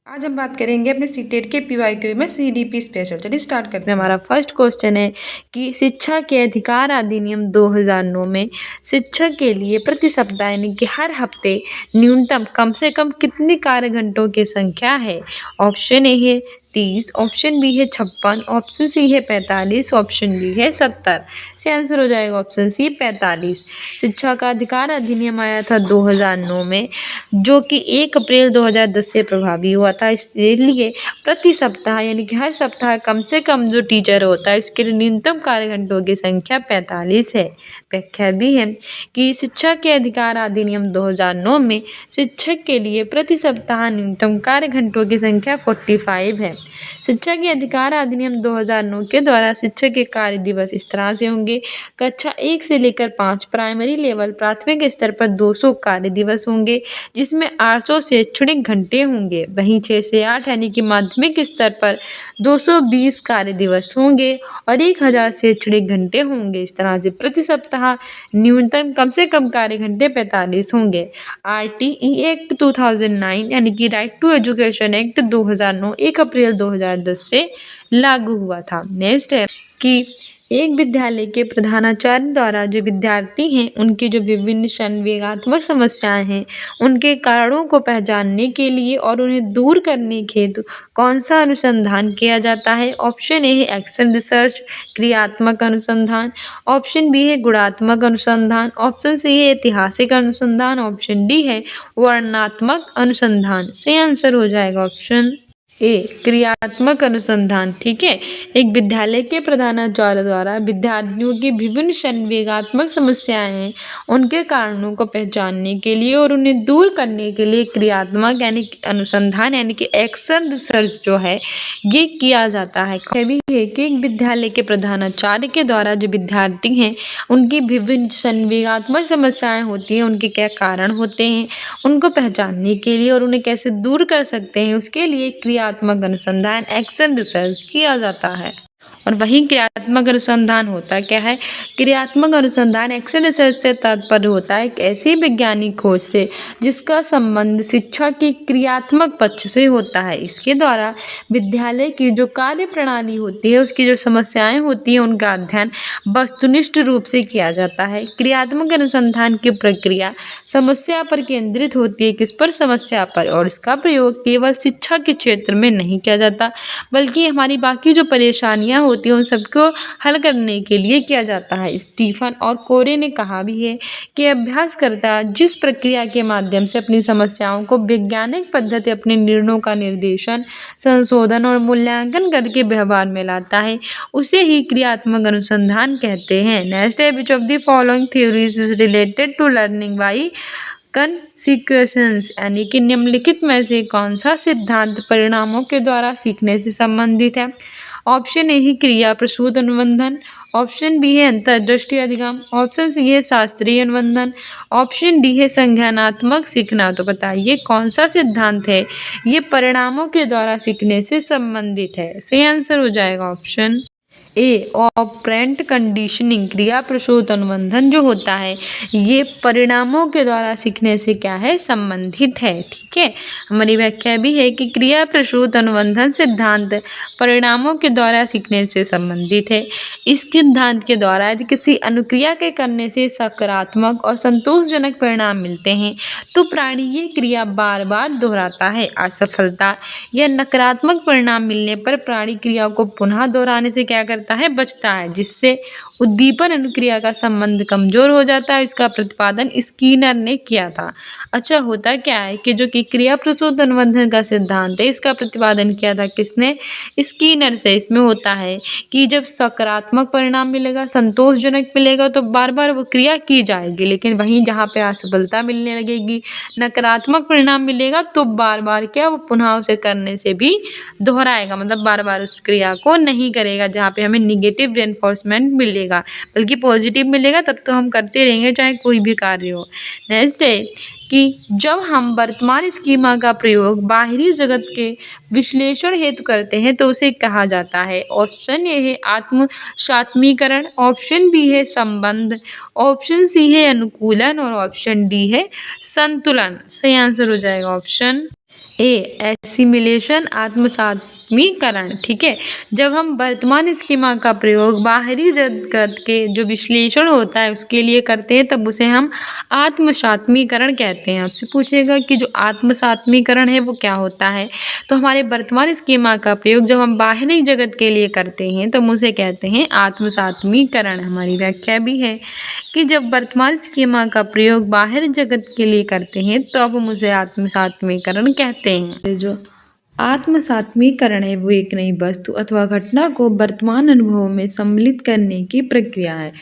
आज हम बात करेंगे अपने सीटेट के पीवाईक्यू में सीडीपी स्पेशल। चलिए स्टार्ट करते हैं। हमारा फर्स्ट क्वेश्चन है कि शिक्षा के अधिकार अधिनियम 2009 में शिक्षक के लिए प्रति सप्ताह यानी कि हर हफ्ते न्यूनतम कम से कम कितनी कार्य घंटों की संख्या है। ऑप्शन ए है 30, ऑप्शन बी है 56, ऑप्शन सी है 45, ऑप्शन डी है 70। से आंसर हो जाएगा ऑप्शन सी 45। शिक्षा का अधिकार अधिनियम आया था 2009 में, जो कि 1 अप्रैल 2010 से प्रभावी हुआ था। इसलिए प्रति सप्ताह यानी कि हर सप्ताह कम से कम जो टीचर होता है उसके लिए न्यूनतम कार्य घंटों की संख्या 45 है। व्याख्या भी है कि शिक्षा के अधिकार अधिनियम 2009 में शिक्षक के लिए प्रति सप्ताह न्यूनतम कार्य घंटों की संख्या 45 है। शिक्षा के अधिकार अधिनियम 2009 के द्वारा शिक्षक के कार्य दिवस इस तरह से होंगे। कक्षा 1 से लेकर 5 प्राइमरी लेवल प्राथमिक स्तर पर 200 कार्य दिवस होंगे, जिसमें 800 शैक्षणिक घंटे होंगे। वहीं 6 से 8 यानी कि माध्यमिक स्तर पर 220 कार्य दिवस होंगे और 1000 शैक्षणिक घंटे होंगे। इस तरह से प्रति सप्ताह न्यूनतम कम से कम कार्य घंटे 45 होंगे। RTE एक्ट 2009 यानी कि राइट टू एजुकेशन एक्ट 2009 1 अप्रैल 2010 से लागू हुआ था। नेक्स्ट है कि एक विद्यालय के प्रधानाचार्य द्वारा जो विद्यार्थी हैं उनकी जो विभिन्न संवेगात्मक समस्याएं हैं उनके कारणों को पहचानने के लिए और उन्हें दूर करने के हेतु कौन सा अनुसंधान किया जाता है। ऑप्शन ए है एक्शन रिसर्च क्रियात्मक अनुसंधान, ऑप्शन बी है गुणात्मक अनुसंधान, ऑप्शन सी है ऐतिहासिक अनुसंधान, ऑप्शन डी है वर्णनात्मक अनुसंधान। सही आंसर हो जाएगा ऑप्शन ए क्रियात्मक अनुसंधान। ठीक है, एक विद्यालय के प्रधानाचार्य द्वारा विद्यार्थियों की विभिन्न संवेगात्मक समस्याएं हैं उनके कारणों को पहचानने के लिए और उन्हें दूर करने के लिए क्रियात्मक यानी अनुसंधान यानी कि एक्शन रिसर्च जो है ये किया जाता है। भी है कि एक विद्यालय के प्रधानाचार्य के द्वारा जो विद्यार्थी हैं उनकी विभिन्न संवेगात्मक समस्याएं होती हैं, उनके क्या कारण होते हैं उनको पहचानने के लिए और उन्हें कैसे दूर कर सकते हैं उसके लिए क्रियात्मक अनुसंधान एक्शन रिसर्च किया जाता है। और वही क्रियात्मक अनुसंधान होता क्या है। क्रियात्मक अनुसंधान एक्शन रिसर्च से तात्पर्य होता है एक ऐसी वैज्ञानिक खोज से जिसका संबंध शिक्षा की क्रियात्मक पक्ष से होता है। इसके द्वारा विद्यालय की जो कार्य प्रणाली होती है उसकी जो समस्याएं होती हैं उनका अध्ययन वस्तुनिष्ठ रूप से किया जाता है। क्रियात्मक अनुसंधान की प्रक्रिया समस्या पर केंद्रित होती है। किस पर? समस्या पर। और इसका प्रयोग केवल शिक्षा के क्षेत्र में नहीं किया जाता बल्कि हमारी बाकी जो परेशानियां होती हैं उन सबको हल करने के लिए किया जाता है। स्टीफन और कोरे ने कहा भी है कि अभ्यासकर्ता जिस प्रक्रिया के माध्यम से अपनी समस्याओं को वैज्ञानिक पद्धति अपने निर्णयों का निर्देशन संशोधन और मूल्यांकन करके व्यवहार में लाता है उसे ही क्रियात्मक अनुसंधान कहते हैं। नेक्स्ट है which of the following theories is related to learning by consequence यानी कि निम्नलिखित में से कौन सा सिद्धांत परिणामों के द्वारा सीखने से संबंधित है। ऑप्शन ए ही क्रिया प्रसूत अनुबंधन, ऑप्शन बी है अंतर्दृष्टि अधिगम, ऑप्शन सी है शास्त्रीय अनुबंधन, ऑप्शन डी है संज्ञानात्मक सीखना। तो बताइए कौन सा सिद्धांत है ये परिणामों के द्वारा सीखने से संबंधित है। सही आंसर हो जाएगा ऑप्शन ए ऑपरेंट कंडीशनिंग। क्रिया प्रसूत अनुबंधन जो होता है ये परिणामों के द्वारा सीखने से क्या है संबंधित है। ठीक है, हमारी व्याख्या भी है कि क्रिया प्रसूत अनुबंधन सिद्धांत परिणामों के द्वारा सीखने से संबंधित है। इस सिद्धांत के द्वारा यदि किसी अनुक्रिया के करने से सकारात्मक और संतोषजनक परिणाम मिलते हैं तो प्राणी ये क्रिया बार बार दोहराता है। असफलता या नकारात्मक परिणाम मिलने पर प्राणी क्रिया को पुनः दोहराने से क्या करता है बचता है, जिससे उद्दीपन अनुक्रिया का संबंध कमजोर हो जाता है। इसका प्रतिपादन स्कीनर ने किया था। अच्छा, होता क्या है कि जो कि क्रिया प्रसूत अनुबंधन का सिद्धांत है इसका प्रतिपादन किया था किसने? स्कीनर से। इसमें होता है कि जब सकारात्मक परिणाम मिलेगा संतोषजनक मिलेगा तो बार बार वो क्रिया की जाएगी, लेकिन वहीं जहाँ पे असफलता मिलने लगेगी नकारात्मक परिणाम मिलेगा तो बार बार क्या वो पुनः उसे करने से भी दोहराएगा, मतलब बार बार उस क्रिया को नहीं करेगा। जहाँ पे हमें निगेटिव रेनफोर्समेंट मिलेगा बल्कि पॉजिटिव मिलेगा तब तो हम करते रहेंगे चाहे कोई भी कार्य हो। नेक्स्ट है कि जब हम वर्तमान स्कीमा का प्रयोग बाहरी जगत के विश्लेषण हेतु करते हैं तो उसे कहा जाता है। ऑप्शन ए है आत्मसात्मीकरण, ऑप्शन बी है संबंध, ऑप्शन सी है अनुकूलन और ऑप्शन डी है संतुलन। सही आंसर हो जाएगा ऑप्शन एसिमिलेशन आत्मसात्मीकरण। ठीक है, जब हम वर्तमान स्कीमा का प्रयोग बाहरी जगत के जो विश्लेषण होता है उसके लिए करते हैं तब उसे हम आत्मसात्मीकरण कहते हैं। आपसे पूछेगा कि जो आत्मसात्मीकरण है वो क्या होता है, तो हमारे वर्तमान स्कीमा का प्रयोग जब हम बाहरी जगत के लिए करते हैं तो हम उसे कहते हैं आत्मसात्मीकरण। हमारी व्याख्या भी है कि जब वर्तमान स्कीमा का प्रयोग बाहरी जगत के लिए करते हैं तो अब हम उसे आत्मसात्मीकरण कहते हैं। जो आत्मसात्मीकरण है वो एक नई वस्तु अथवा घटना को वर्तमान अनुभव में सम्मिलित करने की प्रक्रिया है।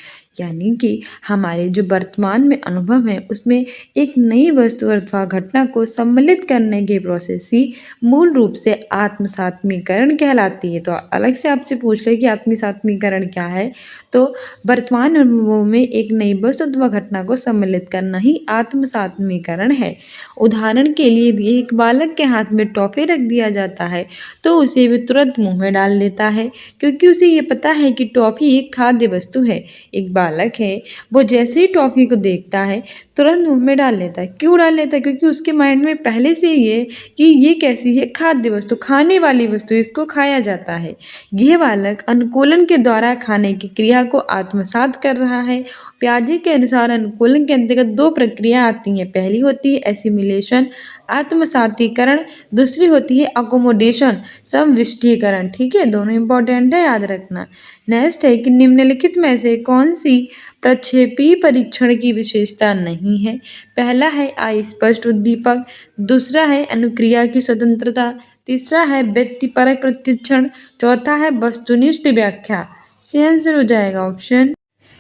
यानी कि हमारे जो वर्तमान में अनुभव है उसमें एक नई वस्तु अथवा घटना को सम्मिलित करने की प्रोसेस ही मूल रूप से आत्मसात्मीकरण कहलाती है। तो अलग से आपसे पूछ रहे कि आत्मसात्मीकरण क्या है, तो वर्तमान अनुभवों में एक नई वस्तु अथवा घटना को सम्मिलित करना ही आत्मसात्मीकरण है। उदाहरण के लिए यदि एक बालक के हाथ में टॉफी रख दिया जाता है तो उसे वे तुरंत मुंह में डाल लेता है, क्योंकि उसे ये पता है कि टॉफी एक खाद्य वस्तु है। एक बालक है, वो जैसे ही टॉफी को देखता है तुरंत मुंह में डाल लेता है। क्यों डाल लेता है? क्योंकि उसके माइंड में पहले से ये कि ये कैसी है, खाद्य वस्तु, खाने वाली वस्तु, इसको खाया जाता है। यह बालक अनुकूलन के द्वारा खाने की क्रिया को आत्मसात कर रहा है। पियाजे के अनुसार अनुकूलन के अंतर्गत दो प्रक्रिया आती हैं। पहली होती है एसिमिलेशन आत्मसातीकरण, दूसरी होती है अकोमोडेशन समविष्टीकरण। ठीक है, दोनों इंपॉर्टेंट है, याद रखना। नेक्स्ट है कि निम्नलिखित में से कौन सी प्रक्षेपी परीक्षण की विशेषता नहीं है। पहला है अस्पष्ट उद्दीपक, दूसरा है अनुक्रिया की स्वतंत्रता, तीसरा है व्यक्तिपरक प्रशिक्षण, चौथा है वस्तुनिष्ठ व्याख्या। से आंसर हो जाएगा ऑप्शन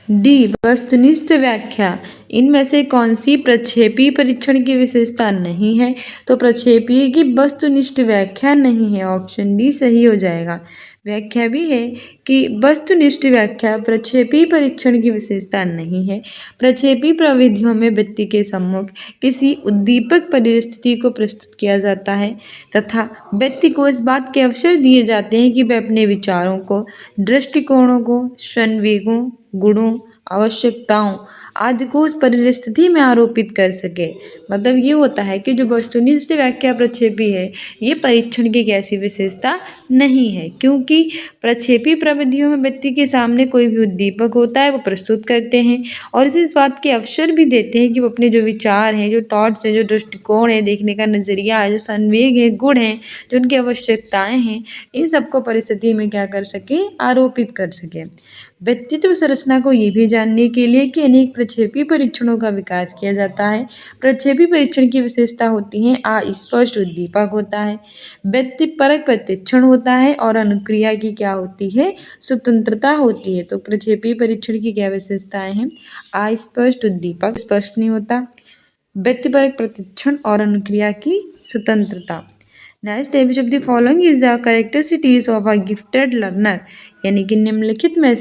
डी वस्तुनिष्ठ व्याख्या। इनमें से कौन सी प्रक्षेपी परीक्षण की विशेषता नहीं है, तो प्रक्षेपी की वस्तुनिष्ठ व्याख्या नहीं है। ऑप्शन डी सही हो जाएगा। व्याख्या भी है कि वस्तुनिष्ठ व्याख्या प्रक्षेपी परीक्षण की विशेषता नहीं है। प्रक्षेपी प्रविधियों में व्यक्ति के सम्मुख किसी उद्दीपक परिस्थिति को प्रस्तुत किया जाता है तथा व्यक्ति को इस बात के अवसर दिए जाते हैं कि वह अपने विचारों को, दृष्टिकोणों को, संवेगों, गुणों, आवश्यकताओं आदि को उस परिस्थिति में आरोपित कर सके। मतलब ये होता है कि जो वस्तुनिष्ठ व्याख्या प्रक्षेपी है ये परीक्षण की कैसी विशेषता नहीं है, क्योंकि प्रक्षेपी प्रविधियों में व्यक्ति के सामने कोई भी उद्दीपक होता है वो प्रस्तुत करते हैं और इस बात के अवसर भी देते हैं कि वो अपने जो विचार हैं, जो थॉट्स हैं, जो दृष्टिकोण है, देखने का नज़रिया है, जो संवेग है, गुण हैं, जो उनकी आवश्यकताएं हैं, इन सबको परिस्थिति में क्या कर सके, आरोपित कर सके। व्यक्तित्व संरचना को ये भी जानने के लिए कि अनेक प्रक्षेपी परीक्षणों का विकास किया जाता है। प्रक्षेपी परीक्षण की विशेषता होती है अस्पष्ट उद्दीपक होता है, व्यक्तिपरक प्रशिक्षण होता है और अनुक्रिया की क्या होती है, स्वतंत्रता होती है। तो प्रक्षेपी परीक्षण की क्या विशेषताएं हैं? अस्पष्ट उद्दीपक, स्पष्ट नहीं होता, व्यक्तिपरक प्रशिक्षण और अनुक्रिया की स्वतंत्रता। नेक्स्ट है, which of the following is the characteristics of a gifted learner. यानी कि निम्नलिखित में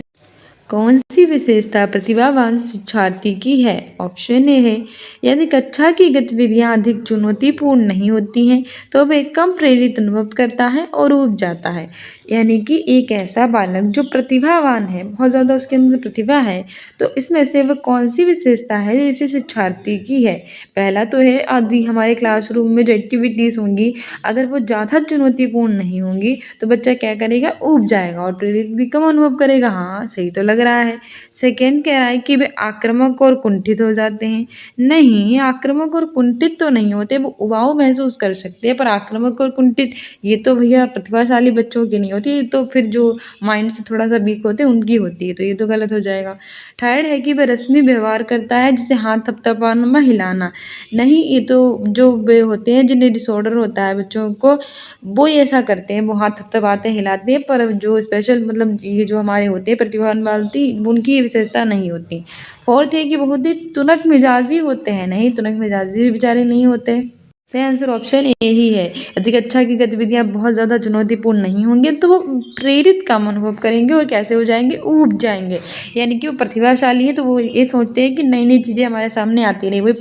कौन सी विशेषता प्रतिभावान शिक्षार्थी की है? ऑप्शन ए है, यदि कक्षा की गतिविधियां अधिक चुनौतीपूर्ण नहीं होती हैं तो वह कम प्रेरित अनुभव करता है और ऊब जाता है। यानी कि एक ऐसा बालक जो प्रतिभावान है, बहुत ज़्यादा उसके अंदर प्रतिभा है, तो इसमें से वह कौन सी विशेषता है जो इसी शिक्षार्थी की है? पहला तो है, आदि हमारे क्लासरूम में जो एक्टिविटीज़ होंगी अगर वो ज़्यादा चुनौतीपूर्ण नहीं होंगी तो बच्चा क्या करेगा, ऊब जाएगा और प्रेरित भी कम अनुभव करेगा। हाँ, सही तो लग रहा है। सेकेंड कह रहा है कि वे आक्रामक और कुंठित हो जाते हैं। नहीं, आक्रामक और कुंठित तो नहीं होते, वो उबाऊ महसूस कर सकते हैं, पर आक्रामक और कुंठित ये तो भैया प्रतिभाशाली बच्चों की नहीं होती, ये तो फिर जो माइंड से थोड़ा सा वीक होते हैं उनकी होती है, तो ये तो गलत हो जाएगा। थर्ड है कि वह रस्मी व्यवहार करता है, जिसे हाथ थपथपाना, हिलाना। नहीं, ये तो जो वे होते हैं जिन्हें डिसऑर्डर होता है बच्चों को, वो ये ऐसा करते हैं, वो हाथ थपथपाते हैं, हिलाते हैं, पर जो स्पेशल मतलब ये जो हमारे होते हैं प्रतिभावान वाली, उनकी ये विशेषता नहीं होती। फोर्थ है कि बहुत ही तुनक मिजाजी होते हैं। नहीं, तुनक मिजाजी भी बेचारे नहीं होते। सही आंसर ऑप्शन ए ही है। यदि कक्षा की गतिविधियां बहुत ज़्यादा चुनौतीपूर्ण नहीं होंगे तो वो प्रेरित कम अनुभव करेंगे और कैसे हो जाएंगे, ऊब जाएंगे। यानी कि वो प्रतिभाशाली है तो वो ये सोचते हैं कि नई नई चीज़ें हमारे सामने आती रही।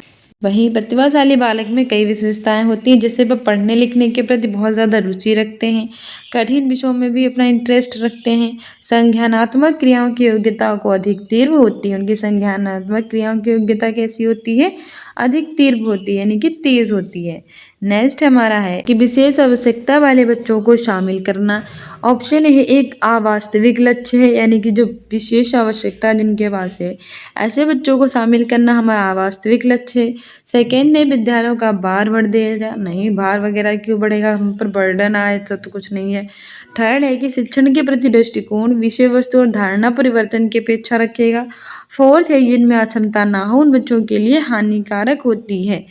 वहीं प्रतिभाशाली बालक में कई विशेषताएं होती हैं, जैसे वह पढ़ने लिखने के प्रति बहुत ज़्यादा रुचि रखते हैं, कठिन विषयों में भी अपना इंटरेस्ट रखते हैं, संज्ञानात्मक क्रियाओं की योग्यता को अधिक तीव्र होती है। उनकी संज्ञानात्मक क्रियाओं की योग्यता कैसी होती है? अधिक तीव्र होती है, यानी कि तेज होती है। नेक्स्ट हमारा है कि विशेष आवश्यकता वाले बच्चों को शामिल करना। ऑप्शन है एक अवास्तविक लक्ष्य है, यानी कि जो विशेष आवश्यकता जिनके पास है ऐसे बच्चों को शामिल करना हमारा अवास्तविक लक्ष्य है। सेकेंड है विद्यालयों का भार बढ़ देगा, नहीं भार वगैरह क्यों बढ़ेगा, हम पर बर्डन आए तो कुछ नहीं है। थर्ड है कि शिक्षण के प्रति दृष्टिकोण विषय वस्तु और धारणा परिवर्तन की अपेक्षा रखेगा। फोर्थ है जिनमें अक्षमता ना हो उन बच्चों के लिए हानिकारक होती है।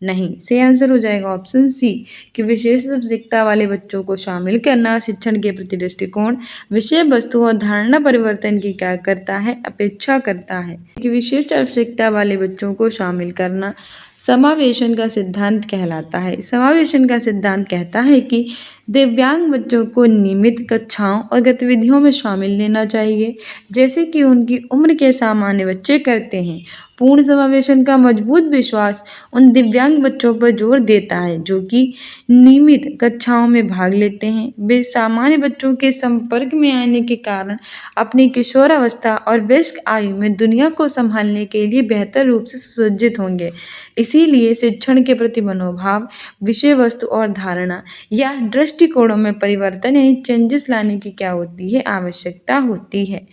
नहीं, सही आंसर हो जाएगा ऑप्शन सी कि विशेष आवश्यकता वाले बच्चों को शामिल करना शिक्षण के प्रति दृष्टिकोण विषय वस्तु और धारणा परिवर्तन की क्या करता है, अपेक्षा करता है। कि विशेष आवश्यकता वाले बच्चों को शामिल करना समावेशन का सिद्धांत कहलाता है। समावेशन का सिद्धांत कहता है कि दिव्यांग बच्चों को नियमित कक्षाओं और गतिविधियों में शामिल लेना चाहिए, जैसे कि उनकी उम्र के सामान्य बच्चे करते हैं। पूर्ण समावेशन का मजबूत विश्वास उन दिव्यांग बच्चों पर जोर देता है जो कि नियमित कक्षाओं में भाग लेते हैं। वे सामान्य बच्चों के संपर्क में आने के कारण अपनी किशोरावस्था और वयस्क आयु में दुनिया को संभालने के लिए बेहतर रूप से सुसज्जित होंगे। इसीलिए शिक्षण के प्रति मनोभाव, विषय वस्तु और धारणा या दृष्टिकोणों में परिवर्तन यानी चेंजेस लाने की क्या होती है, आवश्यकता होती है।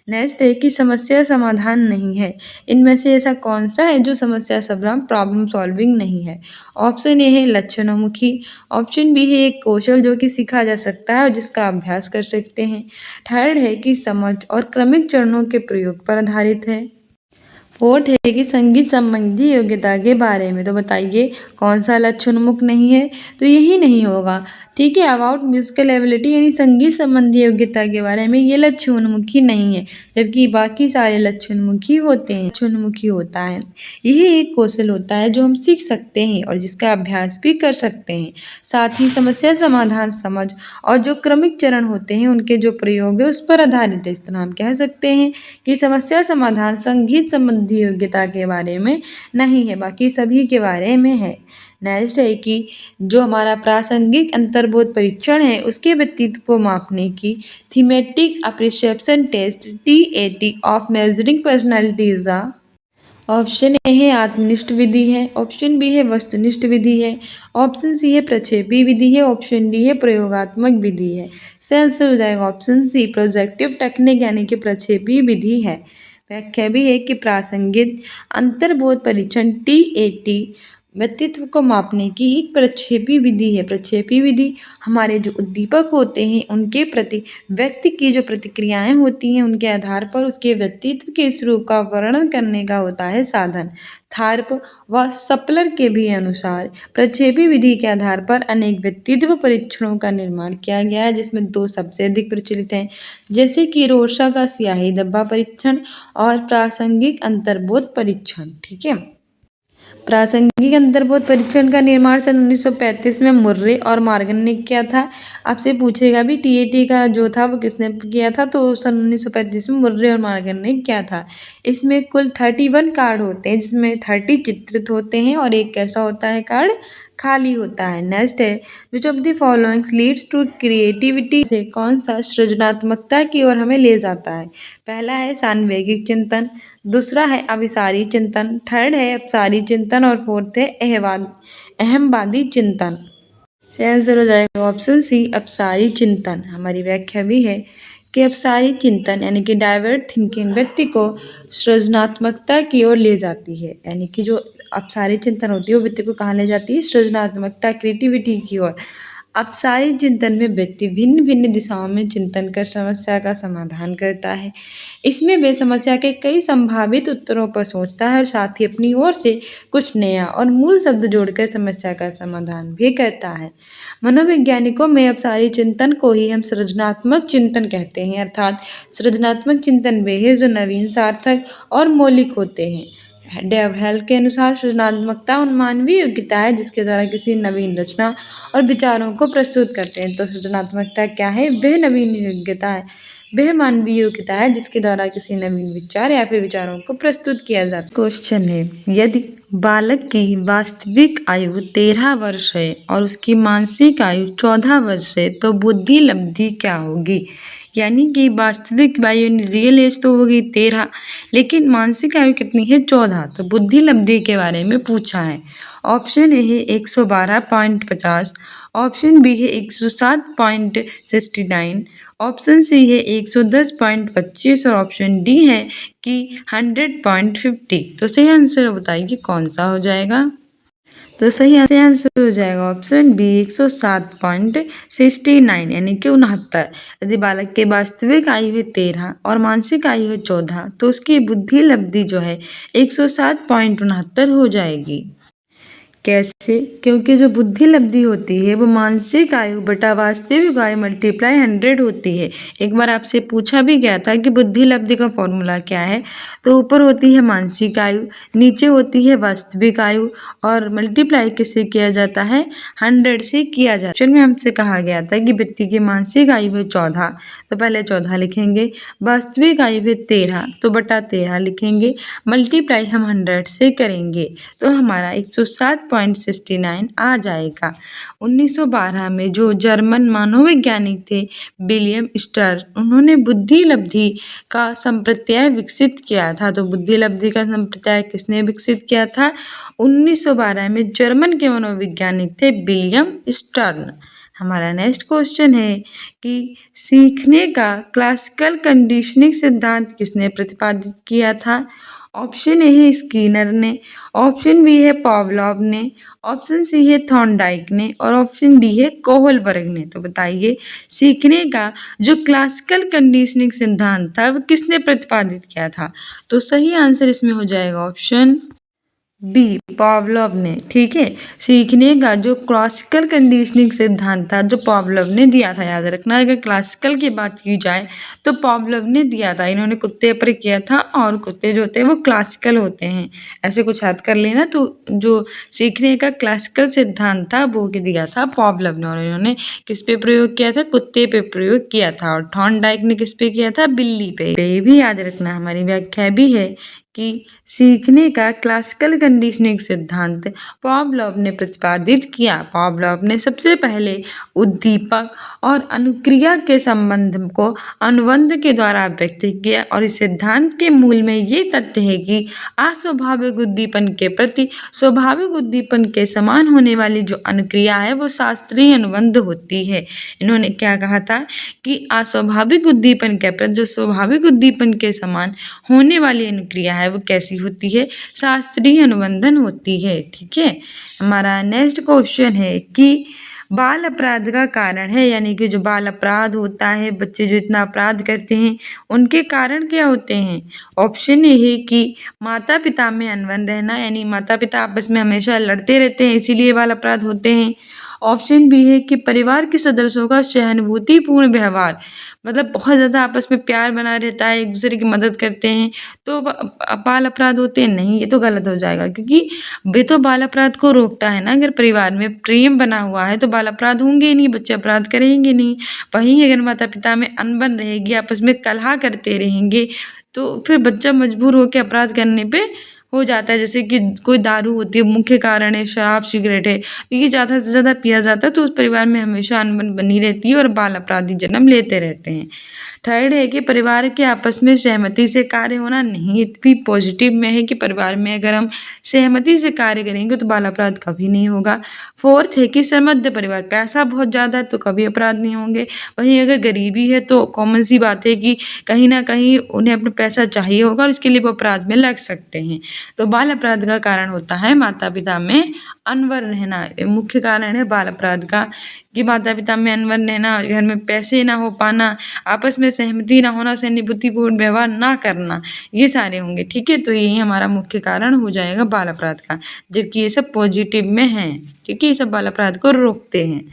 नेक्स्ट है कि समस्या समाधान नहीं है। इनमें से ऐसा कौन सा है जो समस्या समाधान प्रॉब्लम सॉल्विंग नहीं है। ऑप्शन ए है लक्षणोन्मुखी, ऑप्शन बी है एक कौशल जो कि सीखा जा सकता है और जिसका अभ्यास कर सकते हैं। थर्ड है कि समझ और क्रमिक चरणों के प्रयोग पर आधारित है। फोर्थ है कि संगीत संबंधी योग्यता के बारे में, तो बताइए कौन सा लक्षणोन्मुख नहीं है, तो यही नहीं होगा। ठीक है, अबाउट म्यूजिकल एबिलिटी यानी संगीत संबंधी योग्यता के बारे में ये लक्षणोन्मुखी नहीं है, जबकि बाकी सारे लक्षणोन्मुखी होते हैं। लक्षणोन्मुखी होता है यही एक कौशल होता है जो हम सीख सकते हैं और जिसका अभ्यास भी कर सकते हैं। साथ ही समस्या समाधान समझ और जो क्रमिक चरण होते हैं उनके जो प्रयोग है उस पर आधारित है। इस तरह हम कह सकते हैं कि समस्या समाधान संगीत संबंधी योग्यता के बारे में नहीं है, बाकी सभी के बारे में है। नेक्स्ट है कि जो हमारा प्रासंगिक अंतर्बोध परीक्षण है उसके व्यक्तित्व को मापने की thematic appreciation test TAT of measuring personalities. Option A है आत्मनिष्ठ विधि है, ऑप्शन बी है वस्तुनिष्ठ विधि है, ऑप्शन सी है प्रक्षेपी विधि है, ऑप्शन डी है प्रयोगात्मक विधि है। सही आंसर हो जाएगा ऑप्शन सी प्रोजेक्टिव टेक्निक यानी कि प्रक्षेपी विधि है। व्याख्या भी है कि प्रासंगिक अंतर्बोध परीक्षण TAT व्यक्तित्व को मापने की एक प्रक्षेपी विधि है। प्रक्षेपी विधि हमारे जो उद्दीपक होते हैं उनके प्रति व्यक्ति की जो प्रतिक्रियाएं होती हैं उनके आधार पर उसके व्यक्तित्व के स्वरूप का वर्णन करने का होता है साधन। थार्प व सप्लर के भी अनुसार प्रक्षेपी विधि के आधार पर अनेक व्यक्तित्व परीक्षणों का निर्माण किया गया है, जिसमें दो सबसे अधिक प्रचलित हैं, जैसे कि रोर्शा का स्याही धब्बा परीक्षण और प्रासंगिक अंतर्बोध परीक्षण। ठीक है, प्रासंगिक अंतर्बोध परीक्षण का निर्माण सन 1935 में मुर्रे और मॉर्गन ने किया था। आपसे पूछेगा भी TAT का जो था वो किसने किया था, तो सन 1935 में मुर्रे और मॉर्गन ने किया था। इसमें कुल 31 कार्ड होते हैं जिसमें 30 चित्रित होते हैं और एक कैसा होता है कार्ड, खाली होता है। नेक्स्ट है which of the following leads to creativity, से कौन सा सृजनात्मकता की ओर हमें ले जाता है। पहला है सान्वेगिक चिंतन, दूसरा है अभिसारी चिंतन, थर्ड है अपसारी चिंतन और फोर्थ है अहमवादी चिंतन। सही आंसर हो जाएगा ऑप्शन सी अपसारी चिंतन। हमारी व्याख्या भी है कि अपसारी चिंतन यानी कि डाइवर्ट थिंकिंग व्यक्ति को सृजनात्मकता की ओर ले जाती है, यानी कि जो अपसारी चिंतन होती है वो व्यक्ति को कहाँ ले जाती है, सृजनात्मकता क्रिएटिविटी की ओर। अपसारी चिंतन में व्यक्ति भिन्न भिन्न दिशाओं में चिंतन कर समस्या का समाधान करता है। इसमें वे समस्या के कई संभावित उत्तरों पर सोचता है और साथ ही अपनी ओर से कुछ नया और मूल शब्द जोड़कर समस्या का समाधान भी करता है। मनोवैज्ञानिकों में अपसारी चिंतन को ही हम सृजनात्मक चिंतन कहते हैं, अर्थात सृजनात्मक चिंतन वे हैं जो नवीन, सार्थक और मौलिक होते हैं। डेवहेल के अनुसार सृजनात्मकता उन मानवीय योग्यता है जिसके द्वारा किसी नवीन रचना और विचारों को प्रस्तुत करते हैं। तो सृजनात्मकता क्या है, वह नवीन योग्यता है, वह मानवीय योग्यता है जिसके द्वारा किसी नवीन विचार या फिर विचारों को प्रस्तुत किया जाता है। क्वेश्चन है यदि बालक की वास्तविक आयु 13 वर्ष है और उसकी मानसिक आयु 14 वर्ष है, तो बुद्धि लब्धि क्या होगी? यानी कि वास्तविक आयु रियल एज तो होगी 13, लेकिन मानसिक आयु कितनी है? 14। तो बुद्धि लब्धि के बारे में पूछा है। ऑप्शन ए है 112.50, ऑप्शन बी है 107.69, ऑप्शन सी है 110.25 और ऑप्शन डी है कि 100.50। तो सही आंसर बताइए कौन सा हो जाएगा? तो सही आंसर हो जाएगा ऑप्शन बी 107.69 यानी कि 69। यदि बालक की वास्तविक आयु है 13 और मानसिक आयु है 14, तो उसकी बुद्धि लब्धि जो है 107.69 हो जाएगी। कैसे? क्योंकि जो बुद्धि लब्धि होती है वो मानसिक आयु बटा वास्तविक आयु मल्टीप्लाई 100 होती है। एक बार आपसे पूछा भी गया था कि बुद्धि लब्धि का फॉर्मूला क्या है, तो ऊपर होती है मानसिक आयु, नीचे होती है वास्तविक आयु और मल्टीप्लाई किससे किया जाता है? 100 से किया जाता है। क्वेश्चन में हमसे कहा गया था कि व्यक्ति की मानसिक आयु है 14, तो पहले 14 लिखेंगे, वास्तविक आयु है 13 तो बटा 13 लिखेंगे, मल्टीप्लाई हम 100 से करेंगे तो हमारा 107.69 आ जाएगा। 1912 में जो जर्मन मनोवैज्ञानिक थे विलियम स्टर, उन्होंने बुद्धि लब्धि का संप्रत्यय विकसित किया था। तो बुद्धि लब्धि का संप्रत्यय किसने विकसित किया था? 1912 में जर्मन के मनोवैज्ञानिक थे विलियम स्टर्न। हमारा नेक्स्ट क्वेश्चन है कि सीखने का क्लासिकल कंडीशनिंग सिद्धांत किसने प्रतिपादित किया था? ऑप्शन ए है स्किनर ने, ऑप्शन बी है पावलोव ने, ऑप्शन सी है थॉर्नडाइक ने और ऑप्शन डी है कोहलबर्ग ने। तो बताइए सीखने का जो क्लासिकल कंडीशनिंग सिद्धांत था वो किसने प्रतिपादित किया था? तो सही आंसर इसमें हो जाएगा ऑप्शन बी पावलोव ने। ठीक है, सीखने का जो क्लासिकल कंडीशनिंग सिद्धांत था जो पावलोव ने दिया था, याद रखना अगर क्लासिकल की बात की जाए तो पावलोव ने दिया था। इन्होंने कुत्ते पर किया था और कुत्ते जो होते हैं वो क्लासिकल होते हैं, ऐसे कुछ याद कर लेना। तो जो सीखने का क्लासिकल सिद्धांत था वो दिया था पावलोव ने और इन्होंने किस पे प्रयोग किया था? कुत्ते पे प्रयोग किया था। और थॉर्नडाइक ने किस पे किया था? बिल्ली पे। ये भी याद रखना, हमारी व्याख्या भी है कि सीखने का क्लासिकल कंडीशनिंग सिद्धांत पावलोव ने प्रतिपादित किया। पावलोव ने सबसे पहले उद्दीपक और अनुक्रिया के संबंध को अनुबंध के द्वारा व्यक्त किया और इस सिद्धांत के मूल में ये तथ्य है कि अस्वाभाविक उद्दीपन के प्रति स्वाभाविक उद्दीपन के समान होने वाली जो अनुक्रिया है वो शास्त्रीय अनुबंध होती है। इन्होंने क्या कहा था कि अस्वाभाविक उद्दीपन के प्रति जो स्वाभाविक उद्दीपन के समान होने वाली अनुक्रिया है वो कैसी होती है? शास्त्रीय अनुबंधन होती है। ठीक है, हमारा नेक्स्ट क्वेश्चन है कि बाल अपराध का कारण है, यानी कि जो बाल अपराध होता है, बच्चे जो इतना अपराध करते हैं उनके कारण क्या होते हैं? ऑप्शन ए है कि माता पिता में अनबन रहना, यानी माता पिता आपस में हमेशा लड़ते रहते हैं इसीलिए बाल अपराध होते हैं। ऑप्शन बी है कि परिवार के सदस्यों का सहानुभूतिपूर्ण व्यवहार, मतलब बहुत ज़्यादा आपस में प्यार बना रहता है, एक दूसरे की मदद करते हैं तो बाल अपराध होते हैं। नहीं, ये तो गलत हो जाएगा क्योंकि ये तो बाल अपराध को रोकता है ना। अगर परिवार में प्रेम बना हुआ है तो बाल अपराध होंगे ही नहीं, बच्चे अपराध करेंगे नहीं। वहीं अगर माता पिता में अनबन रहेगी, आपस में कलह करते रहेंगे तो फिर बच्चा मजबूर होकर अपराध करने पे हो जाता है। जैसे कि कोई दारू होती है, मुख्य कारण है शराब सिगरेट है, ये ज़्यादा से ज़्यादा पिया जाता है तो उस परिवार में हमेशा अनबन बनी रहती है और बाल अपराधी जन्म लेते रहते हैं। थर्ड है कि परिवार के आपस में सहमति से कार्य होना, नहीं, ये भी पॉजिटिव में है कि परिवार में अगर हम सहमति से कार्य करेंगे तो बाल अपराध कभी नहीं होगा। फोर्थ है कि समृद्ध परिवार, पैसा बहुत ज़्यादा है तो कभी अपराध नहीं होंगे। वहीं अगर गरीबी है तो कॉमन सी बात है कि कहीं ना कहीं उन्हें अपना पैसा चाहिए होगा और इसके लिए वो अपराध में लग सकते हैं। तो बाल अपराध का कारण होता है माता पिता में अनबन रहना, मुख्य कारण है बाल अपराध का कि माता पिता में अनबन रहना, घर में पैसे ना हो पाना, आपस में सहमति ना होना, सहानुभूतिपूर्ण व्यवहार ना करना, ये सारे होंगे। ठीक है, तो यही हमारा मुख्य कारण हो जाएगा बाल अपराध का, जबकि ये सब पॉजिटिव में है क्योंकि ये सब बाल अपराध को रोकते हैं।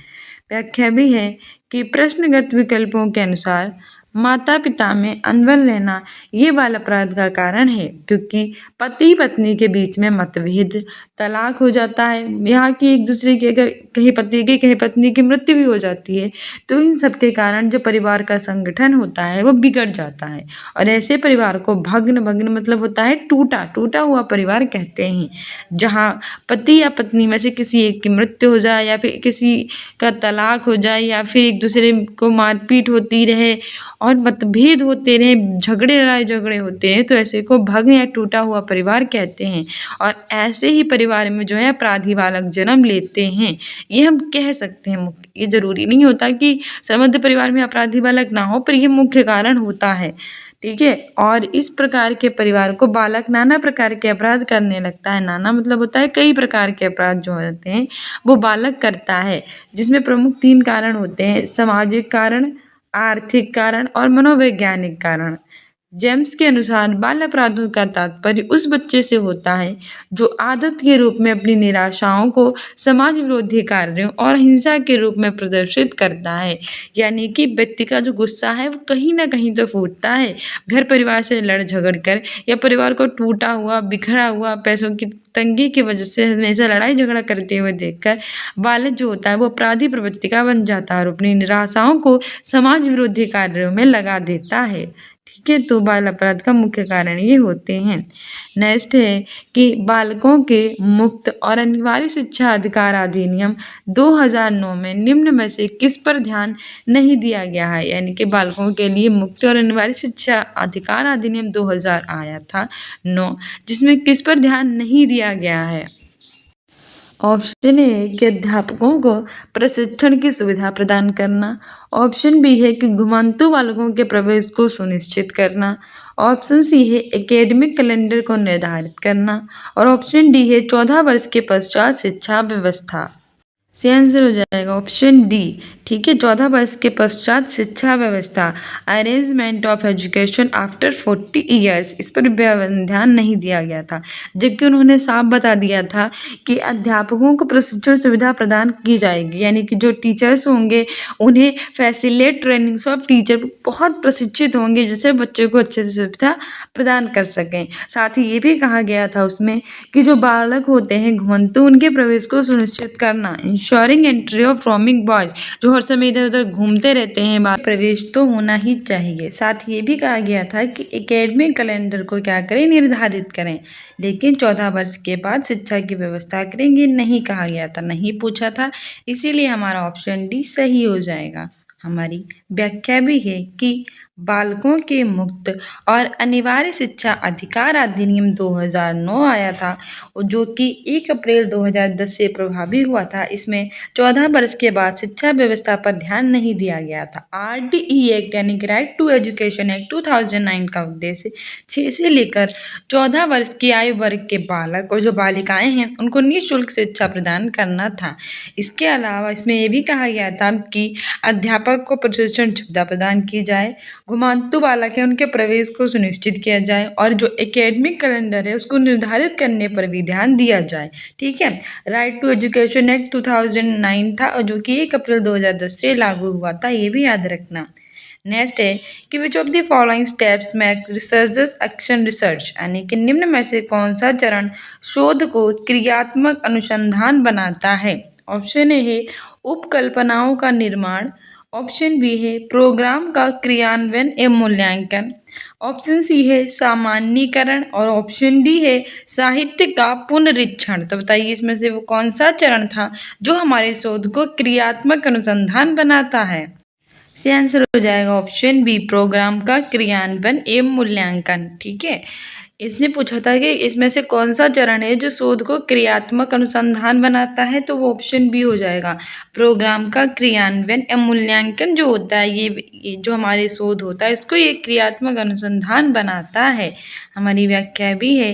व्याख्या भी है कि प्रश्नगत विकल्पों के अनुसार माता पिता में अनबन रहना ये बाल अपराध का कारण है, क्योंकि पति पत्नी के बीच में मतभेद, तलाक हो जाता है, यहाँ की एक दूसरे की अगर कहीं पति की कहीं पत्नी की मृत्यु भी हो जाती है, तो इन सब के कारण जो परिवार का संगठन होता है वो बिगड़ जाता है। और ऐसे परिवार को भग्न भग्न मतलब होता है टूटा टूटा हुआ परिवार कहते हैं, जहाँ पति या पत्नी में से किसी एक की मृत्यु हो जाए या फिर किसी का तलाक हो जाए या फिर एक दूसरे को मारपीट होती रहे और मतभेद होते रहे, झगड़े लड़ाई झगड़े होते हैं, तो ऐसे को भग्न या टूटा हुआ परिवार कहते हैं। और ऐसे ही परिवार में जो है अपराधी बालक जन्म लेते हैं, ये हम कह सकते हैं। ये जरूरी नहीं होता कि समृद्ध परिवार में अपराधी बालक ना हो, पर ये मुख्य कारण होता है। ठीक है। और इस प्रकार के परिवार को बालक नाना प्रकार के अपराध करने लगता है। नाना मतलब होता है कई प्रकार के अपराध जो होते हैं वो बालक करता है, जिसमें प्रमुख 3 कारण होते हैं: सामाजिक कारण, आर्थिक कारण और मनोवैज्ञानिक कारण। जेम्स के अनुसार बाल अपराधों का तात्पर्य उस बच्चे से होता है जो आदत के रूप में अपनी निराशाओं को समाज विरोधी कार्यों और हिंसा के रूप में प्रदर्शित करता है। यानी कि व्यक्ति का जो गुस्सा है वो कहीं ना कहीं तो फूटता है, घर परिवार से लड़ झगड़ कर या परिवार को टूटा हुआ बिखरा हुआ पैसों की तंगी की वजह से हमेशा लड़ाई झगड़ा करते हुए देखकर बालक जो होता है वो अपराधी प्रवृत्ति का बन जाता है और अपनी निराशाओं को समाज विरोधी कार्यों में लगा देता है। ठीक है। तो बाल अपराध का मुख्य कारण ये होते हैं। नेक्स्ट है कि बालकों के मुक्त और अनिवार्य शिक्षा अधिकार अधिनियम 2009 में निम्न में से किस पर ध्यान नहीं दिया गया है। यानी कि बालकों के लिए मुक्त और अनिवार्य शिक्षा अधिकार अधिनियम 2000 आया था 9, जिसमें किस पर ध्यान नहीं दिया गया है। ऑप्शन ए है कि अध्यापकों को प्रशिक्षण की सुविधा प्रदान करना। ऑप्शन बी है कि घुमंतु बालकों के प्रवेश को सुनिश्चित करना। ऑप्शन सी है एकेडमिक कैलेंडर को निर्धारित करना। और ऑप्शन डी है 14 वर्ष के पश्चात शिक्षा व्यवस्था। से आंसर हो जाएगा ऑप्शन डी। ठीक है। 14 वर्ष के पश्चात शिक्षा व्यवस्था, arrangement of education after 40 years, इस पर ध्यान नहीं दिया गया था, जबकि उन्होंने साफ बता दिया था कि अध्यापकों को प्रशिक्षण सुविधा प्रदान की जाएगी। यानी कि जो टीचर्स होंगे उन्हें फैसिलिटेट ट्रेनिंग्स ऑफ टीचर बहुत प्रशिक्षित होंगे, जिससे बच्चे को अच्छे से सुविधा प्रदान कर सकें। साथ ही ये भी कहा गया था उसमें कि जो बालक होते हैं घुमंतु, उनके प्रवेश को सुनिश्चित करना, ensuring entry of roaming boys, जो हर समय इधर उधर घूमते रहते हैं, प्रवेश तो होना ही चाहिए। साथ ही ये भी कहा गया था कि एकेडमिक कैलेंडर को क्या करें, निर्धारित करें, लेकिन 14 वर्ष के बाद शिक्षा की व्यवस्था करेंगे नहीं कहा गया था, नहीं पूछा था। इसीलिए हमारा ऑप्शन डी सही हो जाएगा। हमारी व्याख्या भी है कि बालकों के मुक्त और अनिवार्य शिक्षा अधिकार अधिनियम 2009 आया था, जो कि 1 अप्रैल 2010 से प्रभावी हुआ था। इसमें 14 वर्ष के बाद शिक्षा व्यवस्था पर ध्यान नहीं दिया गया था। RTE एक्ट यानी कि राइट टू एजुकेशन एक्ट 2009 का उद्देश्य 6 से लेकर 14 वर्ष की आयु वर्ग के बालक और जो बालिकाएं हैं उनको निःशुल्क शिक्षा प्रदान करना था। इसके अलावा इसमें यह भी कहा गया था कि अध्यापक को प्रशिक्षण सुविधा प्रदान की जाए, घुमंतु बालक है उनके प्रवेश को सुनिश्चित किया जाए और जो एकेडमिक कैलेंडर है उसको निर्धारित करने पर भी ध्यान दिया जाए। ठीक है। राइट टू एजुकेशन एक्ट 2009 था और जो कि 1 अप्रैल 2010 से लागू हुआ था, ये भी याद रखना। नेक्स्ट है कि विच of the following steps makes researchers action research, यानी कि निम्न में से कौन सा चरण शोध को क्रियात्मक अनुसंधान बनाता है। ऑप्शन ए है उपकल्पनाओं का निर्माण। ऑप्शन बी है प्रोग्राम का क्रियान्वयन एवं मूल्यांकन। ऑप्शन सी है सामान्यीकरण और ऑप्शन डी है साहित्य का पुनरीक्षण। तो बताइए इसमें से वो कौन सा चरण था जो हमारे शोध को क्रियात्मक अनुसंधान बनाता है। से आंसर हो जाएगा ऑप्शन बी, प्रोग्राम का क्रियान्वयन एवं मूल्यांकन। ठीक है। इसने पूछा था कि इसमें से कौन सा चरण है जो शोध को क्रियात्मक अनुसंधान बनाता है, तो वो ऑप्शन बी हो जाएगा, प्रोग्राम का क्रियान्वयन एवं मूल्यांकन जो होता है, ये जो हमारे शोध होता है इसको ये क्रियात्मक अनुसंधान बनाता है। हमारी व्याख्या भी है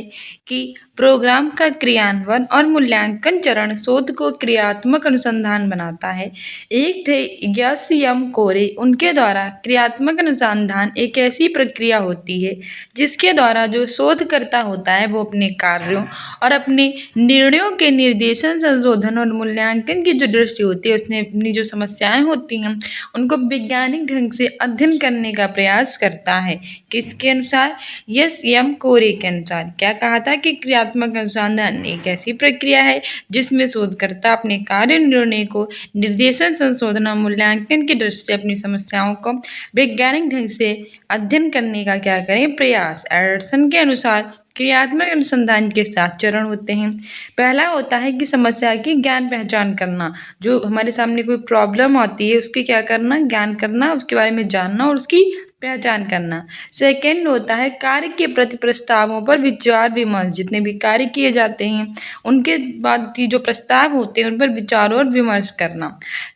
कि प्रोग्राम का क्रियान्वयन और मूल्यांकन चरण शोध को क्रियात्मक अनुसंधान बनाता है। एक थे यस एम कोरे, उनके द्वारा क्रियात्मक अनुसंधान एक ऐसी प्रक्रिया होती है जिसके द्वारा जो शोधकर्ता होता है वो अपने कार्यों और अपने निर्णयों के निर्देशन, संशोधन और मूल्यांकन की जो दृष्टि होती है, उसने अपनी जो समस्याएं होती हैं उनको वैज्ञानिक ढंग से अध्ययन करने का प्रयास करता है। किसके अनुसार? यस एम कोरे के अनुसार। क्या कहा था कि क्रियात्मक अनुसंधान एक ऐसी प्रक्रिया है जिसमें शोधकर्ता अपने कार्य निर्णय को निर्देशन, संशोधन और मूल्यांकन की दृष्टि से अपनी समस्याओं को वैज्ञानिक ढंग से अध्ययन करने का क्या करें? प्रयास। एंडरसन के अनुसार क्रियात्मक अनुसंधान के 7 चरण होते हैं। पहला होता है कि समस्या की ज्ञान पहचान करना। जो हमारे सामने कोई प्रॉब्लम आती है उसकी क्या करना? ज्ञान करना, उसके बारे में जानना और उसकी पहचान करना। सेकंड होता है कार्य के प्रति प्रस्तावों पर विचार विमर्श। जितने भी कार्य किए जाते हैं उनके बाद की जो प्रस्ताव होते हैं उन पर विचार और विमर्श करना।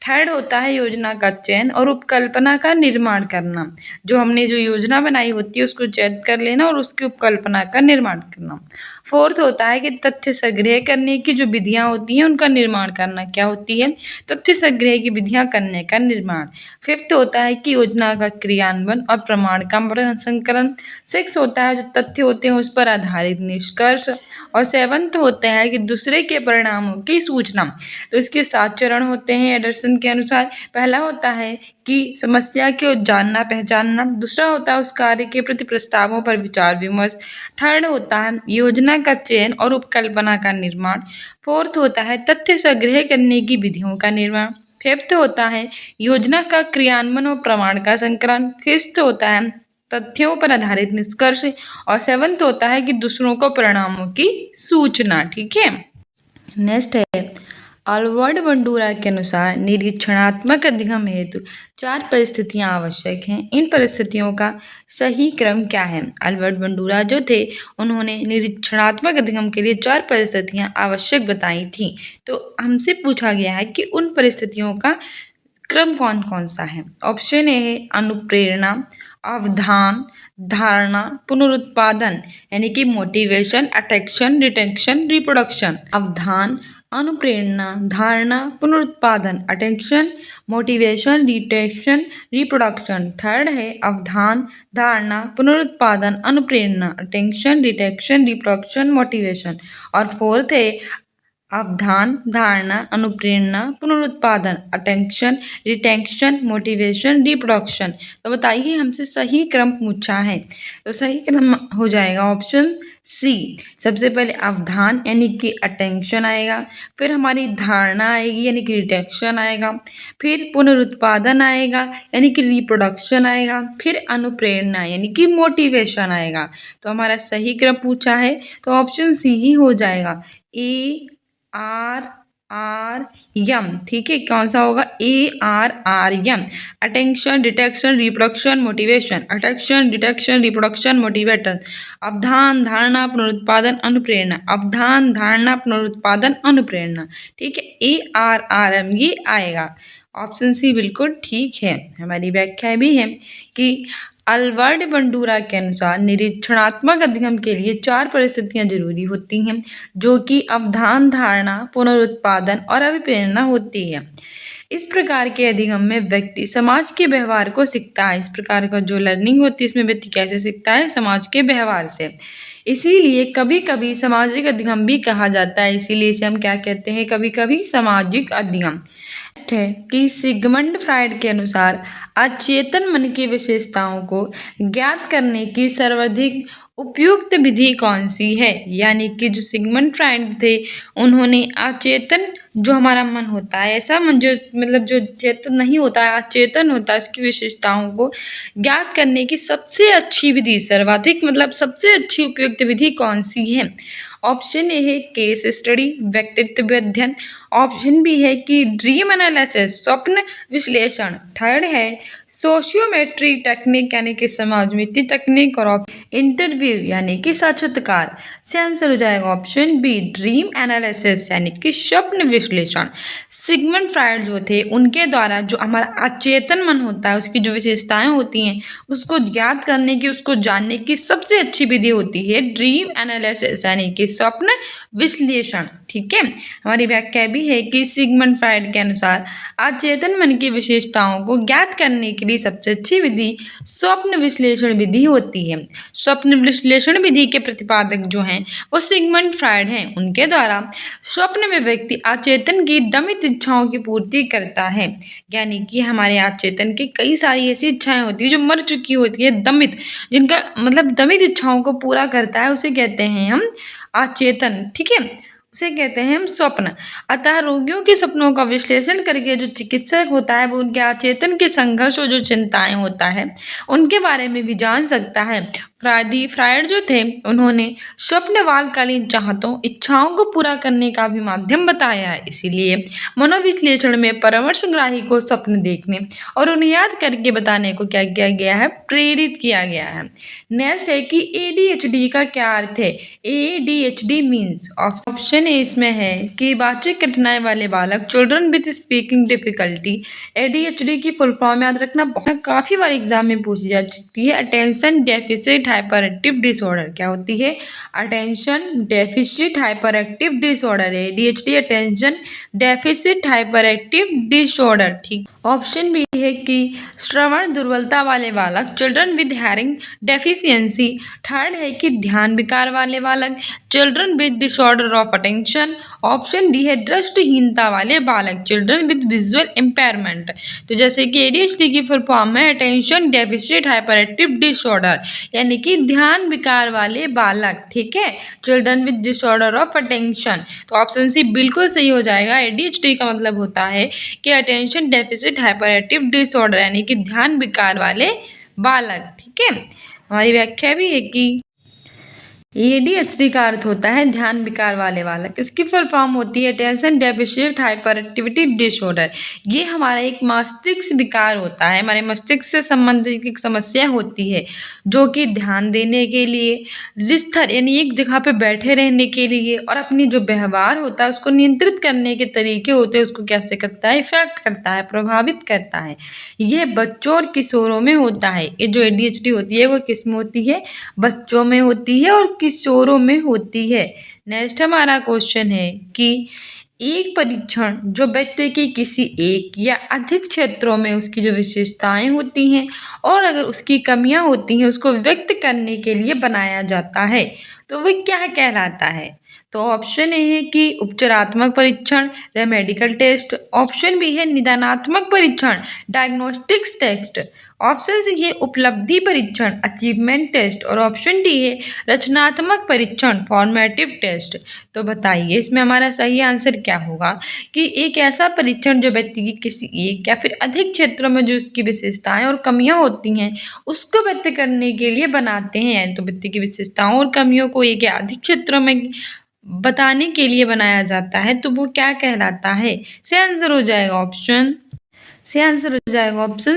थर्ड होता है योजना का चयन और उपकल्पना का निर्माण करना। जो हमने जो योजना बनाई होती है उसको चयन कर लेना और उसकी उपकल्पना का निर्माण करना। फोर्थ होता है कि तथ्य संग्रह करने की जो विधियां होती हैं उनका निर्माण करना। क्या होती है? तथ्य संग्रह की विधियां करने का निर्माण। फिफ्थ होता है कि योजना का क्रियान्वयन और प्रमाण का संकलन। सिक्स होता है जो तथ्य होते हैं उस पर आधारित निष्कर्ष। और सेवंथ होता है कि दूसरे के परिणामों की सूचना। तो इसके 7 चरण होते हैं एंडरसन के अनुसार। पहला होता है कि समस्या को जानना पहचानना। दूसरा होता है उस कार्य के प्रति प्रस्तावों पर विचार विमर्श। थर्ड होता है योजना का चयन और उपकल्पना का निर्माण। फोर्थ होता है तथ्य संग्रह करने की विधियों का निर्माण। फिफ्थ होता है योजना का क्रियान्वयन और प्रमाण का संकलन। फिफ्थ होता है तथ्यों पर आधारित निष्कर्ष। और सेवंथ होता है कि दूसरों को परिणामों की सूचना। ठीक है। नेक्स्ट है अल्बर्ट बंडूरा के अनुसार निरीक्षणात्मक अधिगम हेतु 4 परिस्थितियां आवश्यक हैं। इन परिस्थितियों का सही क्रम क्या है? अल्बर्ट बंडूरा जो थे उन्होंने निरीक्षणात्मक अधिगम के लिए 4 परिस्थितियां आवश्यक बताई थी। तो हमसे पूछा गया है कि उन परिस्थितियों का क्रम कौन कौन सा है। ऑप्शन ए है अनुप्रेरणा, अवधान, धारणा, पुनरुत्पादन यानी कि मोटिवेशन, अट्रैक्शन, रिटेंशन, रिप्रोडक्शन। अवधान, अनुप्रेरणा, धारणा, पुनरुत्पादन, attention, motivation, retention, reproduction. Third है अवधान, धारणा, पुनरुत्पादन, Anuprerna, attention, retention, reproduction, motivation. और फोर्थ है अवधान, धारणा, अनुप्रेरणा, पुनरुत्पादन, अटेंशन, रिटेंशन, मोटिवेशन, रिप्रोडक्शन। तो बताइए हमसे सही क्रम पूछा है तो सही क्रम हो जाएगा ऑप्शन सी। सबसे पहले अवधान यानी कि अटेंशन आएगा, फिर हमारी धारणा आएगी यानी कि रिटेंशन आएगा, फिर पुनरुत्पादन आएगा यानी कि रिप्रोडक्शन आएगा, फिर अनुप्रेरणा यानी कि मोटिवेशन आएगा। तो हमारा सही क्रम पूछा है तो ऑप्शन सी ही हो जाएगा, ए आर आर यम। ठीक है, कौन सा होगा? A R R M. Attention, detection, reproduction, motivation. Attention, detection, reproduction, motivation. अवधान, धारणा, पुनरुत्पादन, अनुप्रेरणा। अवधान, धारणा, पुनरुत्पादन, अनुप्रेरणा। ठीक है, ए आर आर एम ये आएगा। ऑप्शन सी बिल्कुल ठीक है। हमारी व्याख्या भी है कि अल्बर्ट बंडूरा के अनुसार निरीक्षणात्मक अधिगम के लिए 4 परिस्थितियां जरूरी होती हैं जो कि अवधान, धारणा, पुनरुत्पादन और अभिप्रेरणा होती है। इस प्रकार के अधिगम में व्यक्ति समाज के व्यवहार को सीखता है। इस प्रकार का जो लर्निंग होती है इसमें व्यक्ति कैसे सीखता है? समाज के व्यवहार से। इसीलिए कभी कभी सामाजिक अधिगम भी कहा जाता है। इसीलिए इसे हम क्या कहते हैं? कभी कभी सामाजिक अधिगम। है कि सिगमंड फ्राइड के अनुसार अचेतन मन की विशेषताओं को ज्ञात करने की सर्वाधिक उपयुक्त विधि कौन सी है? यानी कि जो सिगमंड फ्राइड थे उन्होंने अचेतन जो हमारा मन होता है, ऐसा मन जो मतलब जो चेतन नहीं होता है, अचेतन होता है, इसकी विशेषताओं को ज्ञात करने की सबसे अच्छी विधि, सर्वाधिक मतलब सबसे अच्छी उपयुक्त विधि कौन सी है? ऑप्शन ए है केस स्टडी, व्यक्तित्व अध्ययन। ऑप्शन बी है कि ड्रीम एनालिसिस, स्वप्न विश्लेषण। थर्ड है सोशियोमेट्री टेक्निक यानी कि समाजमिति तकनीक। और इंटरव्यू यानी कि साक्षात्कार। से आंसर हो जाएगा ऑप्शन बी ड्रीम एनालिसिस यानी कि स्वप्न विश्लेषण। सिगमंड फ्राइड जो थे उनके द्वारा जो हमारा अचेतन मन होता है उसकी जो विशेषताएं होती हैं उसको ज्ञात करने की, उसको जानने की सबसे अच्छी विधि होती है ड्रीम एनालिसिस यानी कि स्वप्न विश्लेषण। ठीक है, हमारी व्याख्या भी है कि सिगमंड फ्रायड के अनुसार अचेतन मन की विशेषताओं को ज्ञात करने के लिए सबसे अच्छी विधि स्वप्न विश्लेषण विधि होती है। स्वप्न विश्लेषण विधि के प्रतिपादक जो हैं वो सिगमंड फ्रायड हैं। उनके द्वारा स्वप्न में व्यक्ति अचेतन की दमित इच्छाओं की पूर्ति करता है, यानी कि हमारे अचेतन की कई सारी ऐसी इच्छाएं होती है जो मर चुकी होती है, दमित, जिनका मतलब दमित इच्छाओं को पूरा करता है, उसे कहते हैं हम अचेतन। ठीक है, उसे कहते हैं हम स्वप्न। अतः रोगियों के सपनों का विश्लेषण करके जो चिकित्सक होता है वो उनके अचेतन के संघर्ष और जो चिंताएं होता है उनके बारे में भी जान सकता है। फ्रायड जो थे उन्होंने स्वप्न वालकालीन चाहतों इच्छाओं को पूरा करने का भी माध्यम बताया है। इसीलिए मनोविश्लेषण में परामर्शग्राही को स्वप्न देखने और उन्हें याद करके बताने को क्या किया गया है, प्रेरित किया गया है। नेक्स्ट है कि ADHD का क्या अर्थ है। ADHD मीन्स ऑप्शन ए इसमें है कि बातचीत कठिनाई वाले बालक, children with speaking difficulty. ADHD की फुल फॉर्म याद रखना बहुत काफी बार एग्जाम में पूछी जा सकती है। Attention deficit hyper active disorder क्या होती है, attention deficit hyper active disorder. ADHD attention deficit hyper active disorder. ठीक, ऑप्शन बी है कि श्रवण दुर्बलता वाले बालक, children with hearing deficiency. Third है कि ध्यान विकार वाले बालक, children with disorder of attention. Option D है दृष्टिहीनता वाले बालक, चिल्ड्रन विद विजुअल इम्पेयरमेंट। तो जैसे कि ADHD की फुल फॉर्म है attention deficit hyper active disorder, यानी कि ध्यान विकार वाले बालक। ठीक है, children with disorder of attention. तो ऑप्शन सी बिल्कुल सही हो जाएगा। ADHD का मतलब होता है कि attention deficit hyper active disorder, यानी कि ध्यान विकार वाले बालक। ठीक है, हमारी व्याख्या भी है कि ADHD का अर्थ होता है ध्यान विकार वाले बालक। इसकी फुल फॉर्म होती है attention deficit hyper activity disorder. ये हमारा एक मस्तिष्क विकार होता है, हमारे मस्तिष्क से संबंधित एक समस्या होती है जो कि ध्यान देने के लिए, स्थिर यानी एक जगह पे बैठे रहने के लिए और अपनी जो व्यवहार होता है उसको नियंत्रित करने के तरीके होते हैं उसको कैसे करता है, इफेक्ट करता है, प्रभावित करता है। यह बच्चों और किशोरों में होता है। ये जो ADHD होती है वो किस में होती है, बच्चों में होती है और किशोरों में होती है। नेक्स्ट हमारा क्वेश्चन है कि एक परीक्षण जो व्यक्ति के किसी एक या अधिक क्षेत्रों में उसकी जो विशेषताएं होती हैं और अगर उसकी कमियां होती हैं उसको व्यक्त करने के लिए बनाया जाता है तो वह क्या कहलाता है। तो ऑप्शन ए है कि उपचारात्मक परीक्षण, रेमेडिकल टेस्ट। ऑप्शन बी है निदानात्मक परीक्षण, डायग्नोस्टिक्स टेस्ट। ऑप्शन सी है उपलब्धि परीक्षण, अचीवमेंट टेस्ट। और ऑप्शन डी है रचनात्मक परीक्षण, फॉर्मेटिव टेस्ट। तो बताइए इसमें हमारा सही आंसर क्या होगा कि एक ऐसा परीक्षण जो व्यक्ति की किसी एक या फिर अधिक क्षेत्रों में जो उसकी विशेषताएं और कमियां होती हैं उसको व्यक्त करने के लिए बनाते हैं। तो व्यक्ति की विशेषताओं और कमियों को एक या अधिक क्षेत्रों में बताने के लिए बनाया जाता है तो वो क्या कहलाता है। से आंसर हो जाएगा ऑप्शन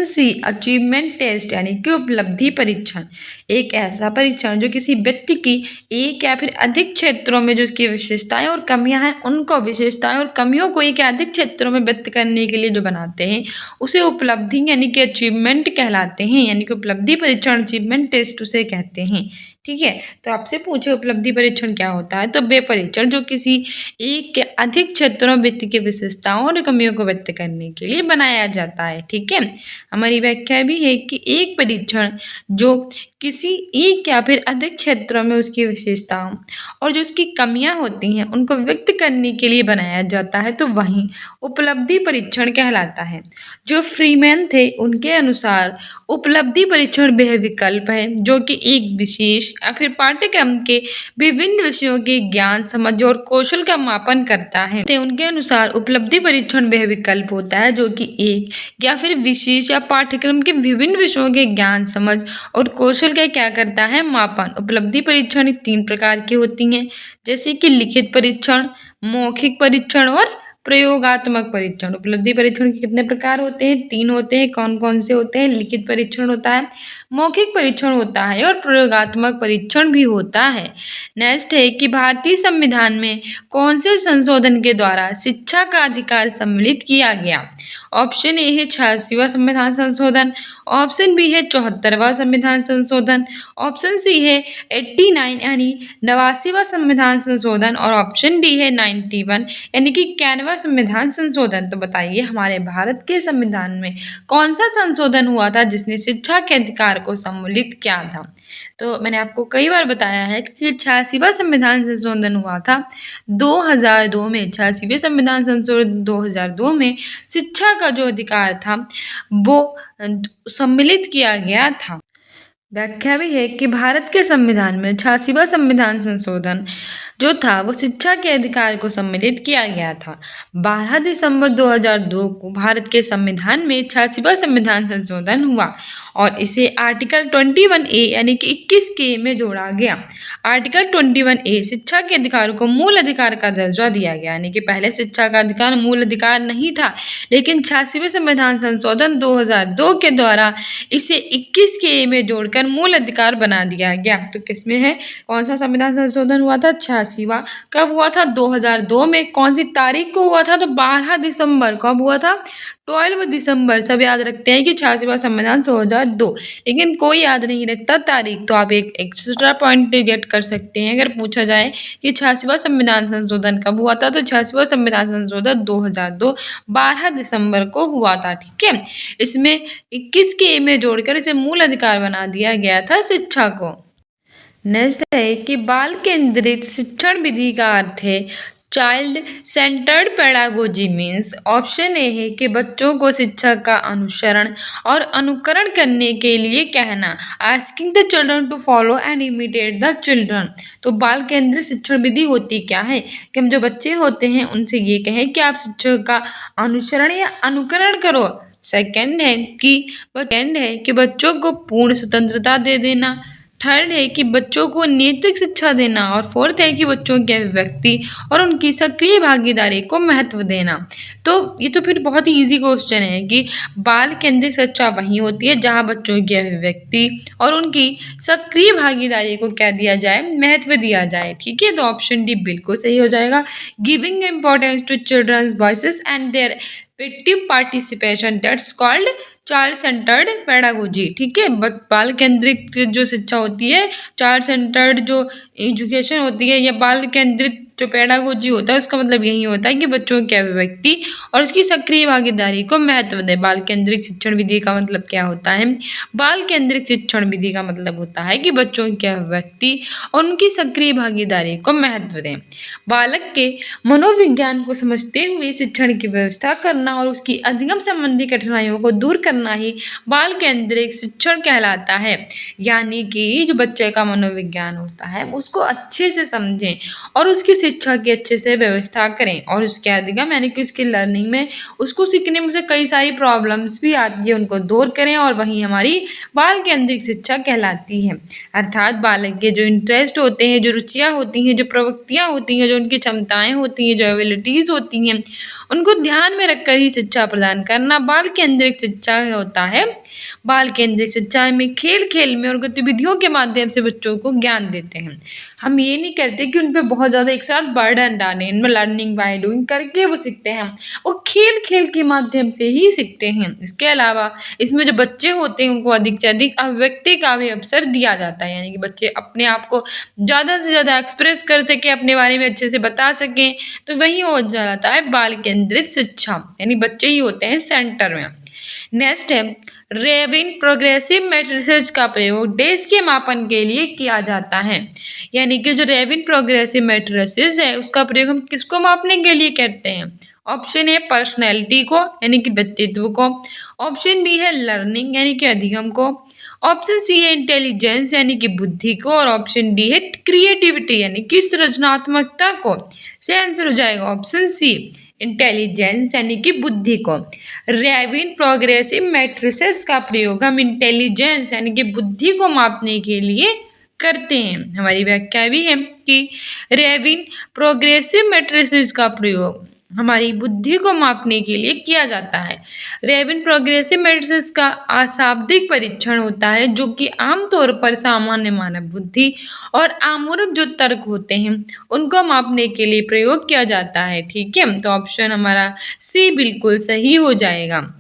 सी अचीवमेंट टेस्ट, यानी कि उपलब्धि परीक्षण। एक ऐसा परीक्षण जो किसी व्यक्ति की एक या फिर अधिक क्षेत्रों में जो उसकी विशेषताएं और कमियां हैं उनको, विशेषताएं और कमियों को एक या अधिक क्षेत्रों में व्यक्त करने के लिए जो बनाते हैं उसे उपलब्धि यानी कि अचीवमेंट कहलाते हैं, यानी कि उपलब्धि परीक्षण, अचीवमेंट टेस्ट उसे कहते हैं। ठीक है, तो आपसे पूछे उपलब्धि परीक्षण क्या होता है, तो वे परीक्षण जो किसी एक के अधिक क्षेत्रों में व्यक्ति की विशेषताओं और कमियों को व्यक्त करने के लिए बनाया जाता है। ठीक है, हमारी व्याख्या भी है कि एक परीक्षण जो किसी एक या फिर अधिक क्षेत्रों में उसकी विशेषताओं और जो उसकी कमियां होती हैं उनको व्यक्त करने के लिए बनाया जाता है तो वही उपलब्धि परीक्षण कहलाता है। जो फ्रीमैन थे उनके अनुसार उपलब्धि परीक्षण वह विकल्प है जो कि एक विशेष या फिर पाठ्यक्रम के विभिन्न विषयों के ज्ञान, समझ और कौशल का मापन करता है। तो उनके अनुसार उपलब्धि परीक्षण वह विकल्प होता है जो कि एक या फिर विशेष या पाठ्यक्रम के विभिन्न विषयों के ज्ञान, समझ और कौशल का क्या करता है, मापन। उपलब्धि परीक्षण 3 प्रकार की होती हैं, जैसे कि लिखित परीक्षण, मौखिक परीक्षण और प्रयोगात्मक परीक्षण। उपलब्धि परीक्षण के कितने प्रकार होते हैं, 3 होते हैं। कौन कौन से होते हैं, लिखित परीक्षण होता है, मौखिक परीक्षण होता है और प्रयोगात्मक परीक्षण भी होता है। नेक्स्ट है कि भारतीय संविधान में कौन से संशोधन के द्वारा शिक्षा का अधिकार सम्मिलित किया गया? ऑप्शन ए है 86वां संविधान संशोधन, ऑप्शन बी है 74वां संविधान संशोधन, ऑप्शन सी है 89 यानी 89वां संविधान संशोधन और ऑप्शन डी है 91 यानी कि 91वां संविधान संशोधन। तो बताइए हमारे भारत के संविधान में कौन सा संशोधन हुआ था जिसने शिक्षा के अधिकार को सम्मिलित किया था? तो मैंने आपको कई बार बताया है कि 86वां संविधान संशोधन हुआ था 2002 में। 86वें संविधान संशोधन 2002 में शिक्षा का जो अधिकार था वो सम्मिलित किया गया था। व्याख्या भी है कि भारत के संविधान में 86वां संविधान संशोधन जो था वो शिक्षा के अधिकार को सम्मिलित किया गया था। 12 दिसंबर 2002 को भारत के संविधान में 86वां संविधान संशोधन हुआ और इसे आर्टिकल 21A यानी कि 21K में जोड़ा गया। आर्टिकल 21A शिक्षा के अधिकार को मूल अधिकार का दर्जा दिया गया, यानी कि पहले शिक्षा का अधिकार मूल अधिकार नहीं था, लेकिन 86वें संविधान संशोधन 2002 के द्वारा इसे 21K में जोड़कर मूल अधिकार बना दिया गया। तो किसमें है, कौन सा संविधान संशोधन हुआ था? 86वां। कब हुआ था? 2002 में। कौन सी तारीख को हुआ था? तो 12 दिसंबर। कब हुआ था? 12 दिसंबर। सब याद रखते हैं कि 86वां संविधान 2002, लेकिन कोई याद नहीं रखता तारीख। तो आप एक एक्स्ट्रा पॉइंट गेट कर सकते हैं अगर पूछा जाए कि 86वां संविधान संशोधन कब हुआ था, तो 86वां संविधान संशोधन 2002 12 दिसंबर को हुआ था। ठीक है, इसमें 21K में जोड़कर इसे मूल अधिकार बना दिया गया था शिक्षा को। नेक्स्ट है कि बाल केंद्रित शिक्षण विधि का अर्थ है child centered pedagogy means. Option A है कि बच्चों को शिक्षा का अनुसरण और अनुकरण करने के लिए कहना, asking the children to follow and imitate the children. तो बाल केंद्रित शिक्षण विधि होती क्या है कि हम जो बच्चे होते हैं उनसे ये कहें कि आप शिक्षा का अनुसरण या अनुकरण करो। सेकंड है कि बच्चों को पूर्ण स्वतंत्रता दे देना। थर्ड है कि बच्चों को नैतिक शिक्षा देना और फोर्थ है कि बच्चों की अभिव्यक्ति और उनकी सक्रिय भागीदारी को महत्व देना। तो ये तो फिर बहुत ही इजी क्वेश्चन है कि बाल केंद्रित शिक्षा वही होती है जहाँ बच्चों की अभिव्यक्ति और उनकी सक्रिय भागीदारी को क्या दिया जाए, महत्व दिया जाए। ठीक है, तो ऑप्शन डी बिल्कुल सही हो जाएगा। Giving importance to children's voices and their active participation, that's called child centered pedagogy. ठीक है, बाल केंद्रित जो शिक्षा होती है, चाइल्ड सेंटर्ड जो एजुकेशन होती है या बाल केंद्रित जो पेडागोजी होता है, उसका मतलब यही होता है कि बच्चों की अभिव्यक्ति और उसकी सक्रिय भागीदारी को महत्व दें। बाल केंद्रित शिक्षण विधि का मतलब क्या होता है? बाल केंद्रित शिक्षण विधि का मतलब होता है कि बच्चों की अभिव्यक्ति और उनकी सक्रिय भागीदारी को महत्व दें। बालक के मनोविज्ञान को समझते हुए शिक्षण की व्यवस्था करना और उसकी अधिगम संबंधी कठिनाइयों को दूर करना ही बाल केंद्रित शिक्षण कहलाता है। यानी कि जो बच्चे का मनोविज्ञान होता है उसको अच्छे से समझें और उसकी शिक्षा की अच्छे से व्यवस्था करें और उसके अधिगम यानी कि उसकी लर्निंग में उसको सीखने में से कई सारी प्रॉब्लम्स भी आती है, उनको दूर करें और वही हमारी बाल केंद्रित शिक्षा कहलाती है। अर्थात बालक के जो इंटरेस्ट होते हैं, जो रुचियाँ होती हैं, जो प्रवृत्तियाँ होती हैं, जो उनकी क्षमताएं होती हैं, जो एबिलिटीज़ होती हैं, उनको ध्यान में रखकर ही शिक्षा प्रदान करना बाल केंद्रित शिक्षा होता है। बाल केंद्रित शिक्षा में खेल खेल में और गतिविधियों के माध्यम से बच्चों को ज्ञान देते हैं। हम ये नहीं करते कि उन पर बहुत ज़्यादा एक साथ बर्डन डालें, इनमें लर्निंग बाय डूइंग करके वो सीखते हैं, वो खेल खेल के माध्यम से ही सीखते हैं। इसके अलावा इसमें जो बच्चे होते हैं उनको अधिक से अधिक अभिव्यक्ति का भी अवसर दिया जाता है, यानी कि बच्चे अपने आप को ज़्यादा से ज़्यादा एक्सप्रेस कर सकें, अपने बारे में अच्छे से बता सकें, तो वही हो जाता है बाल केंद्रित शिक्षा, यानी बच्चे ही होते हैं सेंटर में। नेक्स्ट है रेविन प्रोग्रेसिव मैट्रिसेस का प्रयोग देश के मापन के लिए किया जाता है। यानी कि जो रेविन प्रोग्रेसिव मैट्रिसेस है उसका प्रयोग हम किसको मापने के लिए करते हैं? ऑप्शन ए पर्सनैलिटी को यानी कि व्यक्तित्व को, ऑप्शन बी है लर्निंग यानी कि अधिगम को, ऑप्शन सी है इंटेलिजेंस यानी कि बुद्धि को और ऑप्शन डी है क्रिएटिविटी यानी कि सृजनात्मकता को। से आंसर हो जाएगा ऑप्शन सी इंटेलिजेंस यानी कि बुद्धि को। रेविन प्रोग्रेसिव मैट्रिसेस का प्रयोग हम इंटेलिजेंस यानी कि बुद्धि को मापने के लिए करते हैं। हमारी व्याख्या भी है कि रेविन प्रोग्रेसिव मैट्रिसेस का प्रयोग हमारी बुद्धि को मापने के लिए किया जाता है। रेबिन प्रोग्रेसिव मेट्रिक्स का अशाब्दिक परीक्षण होता है जो कि आमतौर पर सामान्य मानव बुद्धि और अमूर्त जो तर्क होते हैं उनको मापने के लिए प्रयोग किया जाता है। ठीक है, तो ऑप्शन हमारा सी बिल्कुल सही हो जाएगा।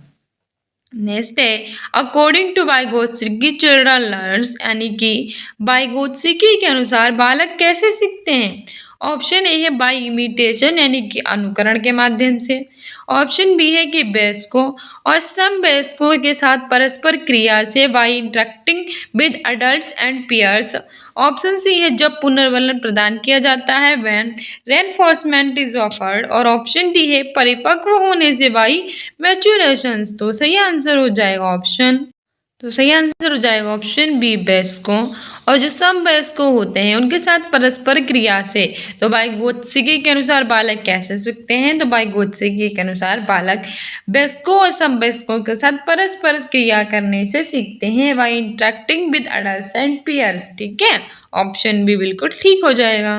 नेक्स्ट है according to Vygotsky children learns, यानी कि वाइगोत्स्की के अनुसार बालक कैसे सीखते हैं। ऑप्शन ए है बाय इमिटेशन, यानी कि अनुकरण के माध्यम से। ऑप्शन बी है कि वयस्कों और समवयस्कों के साथ परस्पर क्रिया से, by interacting with adults and peers. Option C है जब पुनर्वलन प्रदान किया जाता है, व्हेन रेनफोर्समेंट इज ऑफर्ड। और ऑप्शन डी है परिपक्व होने से, बाई मैच्योरेशन। तो सही आंसर हो जाएगा ऑप्शन बी वयस्कों और जो समवयस्कों होते हैं उनके साथ परस्पर क्रिया से। तो वाइगोत्स्की के अनुसार बालक कैसे सीखते हैं, तो वाइगोत्स्की के अनुसार बालक वयस्कों और समवयस्कों के साथ परस्पर क्रिया करने से सीखते हैं, by interacting with adults and peers. ठीक है, ऑप्शन बी बिल्कुल ठीक हो जाएगा।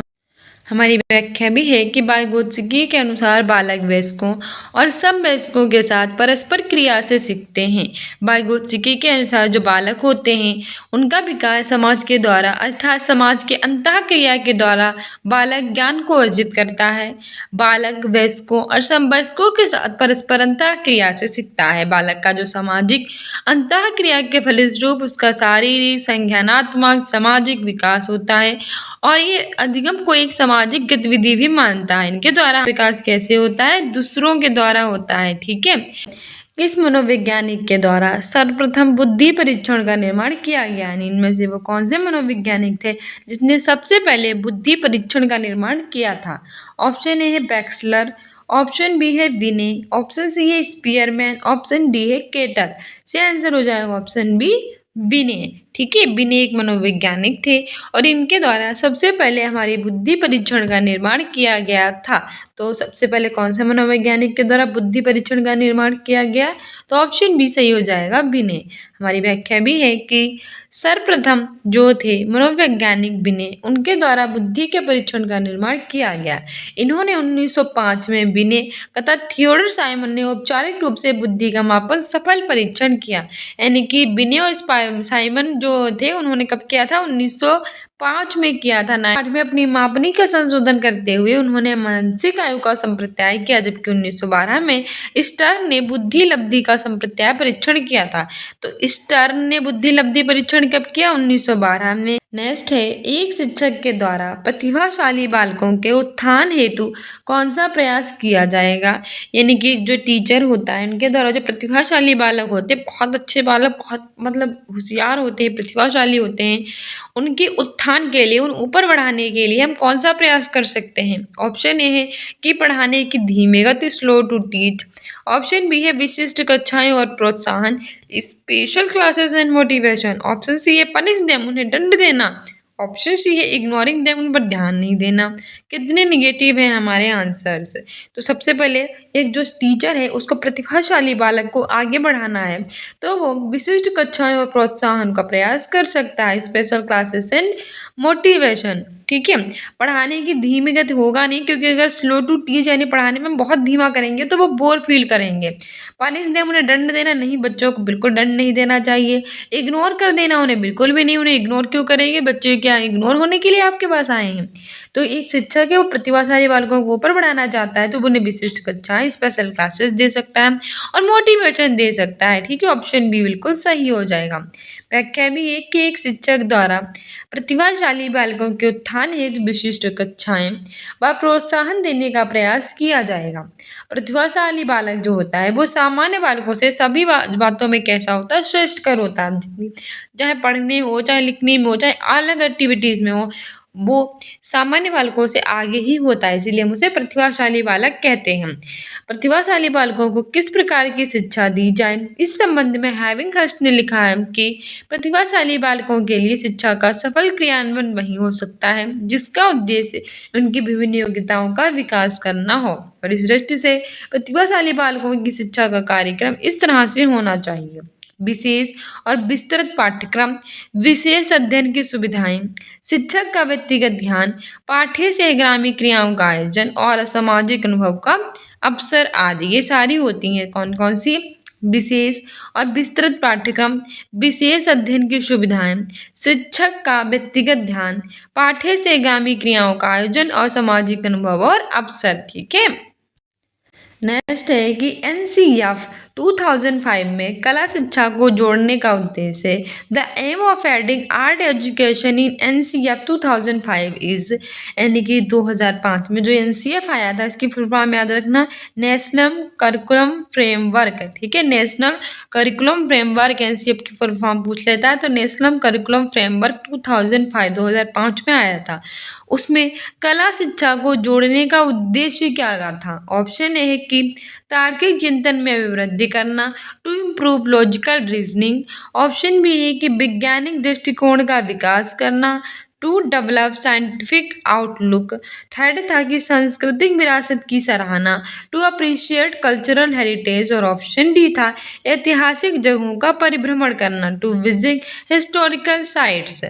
हमारी व्याख्या भी है कि वाइगोत्स्की के अनुसार बालक वयस्कों और समवयस्कों के साथ परस्पर क्रिया से सीखते हैं। वाइगोत्स्की के अनुसार जो बालक होते हैं उनका विकास समाज के द्वारा अर्थात समाज के अंतःक्रिया के द्वारा बालक ज्ञान को अर्जित करता है। बालक वयस्कों और समवयस्कों के साथ परस्पर अंतःक्रिया से सीखता है। बालक का जो सामाजिक अंतःक्रिया के फलस्वरूप उसका शारीरिक, संज्ञानात्मक, सामाजिक विकास होता है और ये अधिगम को एक सामाजिक गतिविधि भी मानता है। इनके द्वारा विकास कैसे होता है, दूसरों के द्वारा होता है। ठीक है, किस मनोवैज्ञानिक के द्वारा सर्वप्रथम बुद्धि परीक्षण का निर्माण किया गया, यानी इनमें से वो कौन से मनोवैज्ञानिक थे जिसने सबसे पहले बुद्धि परीक्षण का निर्माण किया था। ऑप्शन ए है बैक्सलर, ऑप्शन बी है विने, ऑप्शन सी है स्पीयरमैन, ऑप्शन डी है केटर। से आंसर हो जाएगा ऑप्शन बी विने। ठीक है, विने एक मनोवैज्ञानिक थे और इनके द्वारा सबसे पहले हमारी बुद्धि परीक्षण का निर्माण किया गया था। तो सबसे पहले कौन से मनोवैज्ञानिक के द्वारा बुद्धि परीक्षण का निर्माण किया गया, तो ऑप्शन बी सही हो जाएगा विने। हमारी व्याख्या भी है कि सर्वप्रथम जो थे मनोवैज्ञानिक विने, उनके द्वारा बुद्धि के परीक्षण का निर्माण किया गया। इन्होंने 1905 में विने तथा थियोडर साइमन ने औपचारिक रूप से बुद्धि का मापन सफल परीक्षण किया। यानी कि विने और साइमन जो थे उन्होंने कब किया था, 1905 में किया था। 1908 में अपनी मापनी का संशोधन करते हुए उन्होंने मानसिक आयु का संप्रत्याय किया, जबकि 1912 में स्टर्न ने बुद्धि लब्धि का संप्रत्याय परीक्षण किया था। तो स्टर्न ने बुद्धि लब्धि परीक्षण कब किया, 1912 में। नेक्स्ट है एक शिक्षक के द्वारा प्रतिभाशाली बालकों के उत्थान हेतु कौन सा प्रयास किया जाएगा। यानी कि जो टीचर होता है उनके द्वारा जो प्रतिभाशाली बालक होते हैं, बहुत अच्छे बालक, बहुत मतलब होशियार होते हैं, प्रतिभाशाली होते हैं, उनके उत्थान के लिए, उन ऊपर बढ़ाने के लिए हम कौन सा प्रयास कर सकते हैं। ऑप्शन ए है कि पढ़ाने की धीमी गति, slow to teach. Option B है विशिष्ट कक्षाएं और प्रोत्साहन, special classes and motivation. Option C है पनिश देम, उन्हें दंड देना। ऑप्शन सी है इग्नोरिंग देम, उन पर ध्यान नहीं देना। कितने निगेटिव हैं हमारे आंसर्स। तो सबसे पहले एक जो टीचर है उसको प्रतिभाशाली बालक को आगे बढ़ाना है तो वो विशिष्ट कक्षाएं और प्रोत्साहन का प्रयास कर सकता है, स्पेशल क्लासेस एंड मोटिवेशन। ठीक है, पढ़ाने की धीमी गति होगा नहीं, क्योंकि अगर स्लो टू टीच यानी पढ़ाने में बहुत धीमा करेंगे तो वो बोर फील करेंगे। पनिश देम, उन्हें दंड देना नहीं, बच्चों को बिल्कुल दंड नहीं देना चाहिए। इग्नोर कर देना उन्हें बिल्कुल भी नहीं, उन्हें इग्नोर क्यों करेंगे, बच्चे क्या इग्नोर होने के लिए आपके पास आए हैं। तो एक शिक्षक है वो प्रतिभाशाली बालकों को ऊपर बढ़ाना चाहता है तो वो उन्हें विशिष्ट कक्षाएं, स्पेशल क्लासेस दे सकता है और मोटिवेशन दे सकता है। ठीक है, ऑप्शन बी बिल्कुल सही हो जाएगा। व्याख्या भी है कि एक शिक्षक द्वारा प्रतिभाशाली बालकों के उत्थान हेतु विशिष्ट कक्षाएं व प्रोत्साहन देने का प्रयास किया जाएगा। प्रतिभाशाली बालक जो होता है वो सामान्य बालकों से सभी बातों में कैसा होता है, श्रेष्ठकर होता है। चाहे पढ़ने हो, चाहे लिखने में हो, चाहे अलग एक्टिविटीज में हो, वो सामान्य बालकों से आगे ही होता है, इसीलिए हम उसे प्रतिभाशाली बालक कहते हैं। प्रतिभाशाली बालकों को किस प्रकार की शिक्षा दी जाए, इस संबंध में हैविंग हर्स्ट ने लिखा है कि प्रतिभाशाली बालकों के लिए शिक्षा का सफल क्रियान्वयन वही हो सकता है जिसका उद्देश्य उनकी विभिन्न योग्यताओं का विकास करना हो। और इस दृष्टि से प्रतिभाशाली बालकों की शिक्षा का कार्यक्रम इस तरह से होना चाहिए। विशेष और विस्तृत पाठ्यक्रम, विशेष अध्ययन की सुविधाएं, शिक्षक का व्यक्तिगत ध्यान, पाठ्य सहगामी क्रियाओं का आयोजन और सामाजिक अनुभव का अवसर आदि। ये सारी होती हैं कौन कौन सी? विशेष और विस्तृत पाठ्यक्रम, विशेष अध्ययन की सुविधाएं, शिक्षक का व्यक्तिगत ध्यान, पाठ्य सहगामी क्रियाओं का आयोजन और सामाजिक अनुभव और अवसर। ठीक है। नेक्स्ट है कि NCF 2005 में कला शिक्षा को जोड़ने का उद्देश्य the aim of adding art education in NCF 2005 इज, यानी कि 2005 में जो NCF आया था इसकी फुल फॉर्म याद रखना, नेशनल करिकुलम फ्रेमवर्क। ठीक है, नेशनल करिकुलम फ्रेमवर्क NCF की फुल फॉर्म पूछ लेता है तो नेशनल करिकुलम फ्रेमवर्क 2005 में आया था। उसमें कला शिक्षा को जोड़ने का उद्देश्य क्या था? ऑप्शन ए है कि तार्किक चिंतन में अभिवृद्धि करना, to improve logical reasoning. Option B है कि वैज्ञानिक दृष्टिकोण का विकास करना, to develop scientific outlook. Third था कि सांस्कृतिक विरासत की सराहना, टू अप्रिशिएट कल्चरल हेरिटेज। और ऑप्शन डी था ऐतिहासिक जगहों का परिभ्रमण करना, टू विजिट हिस्टोरिकल साइट्स।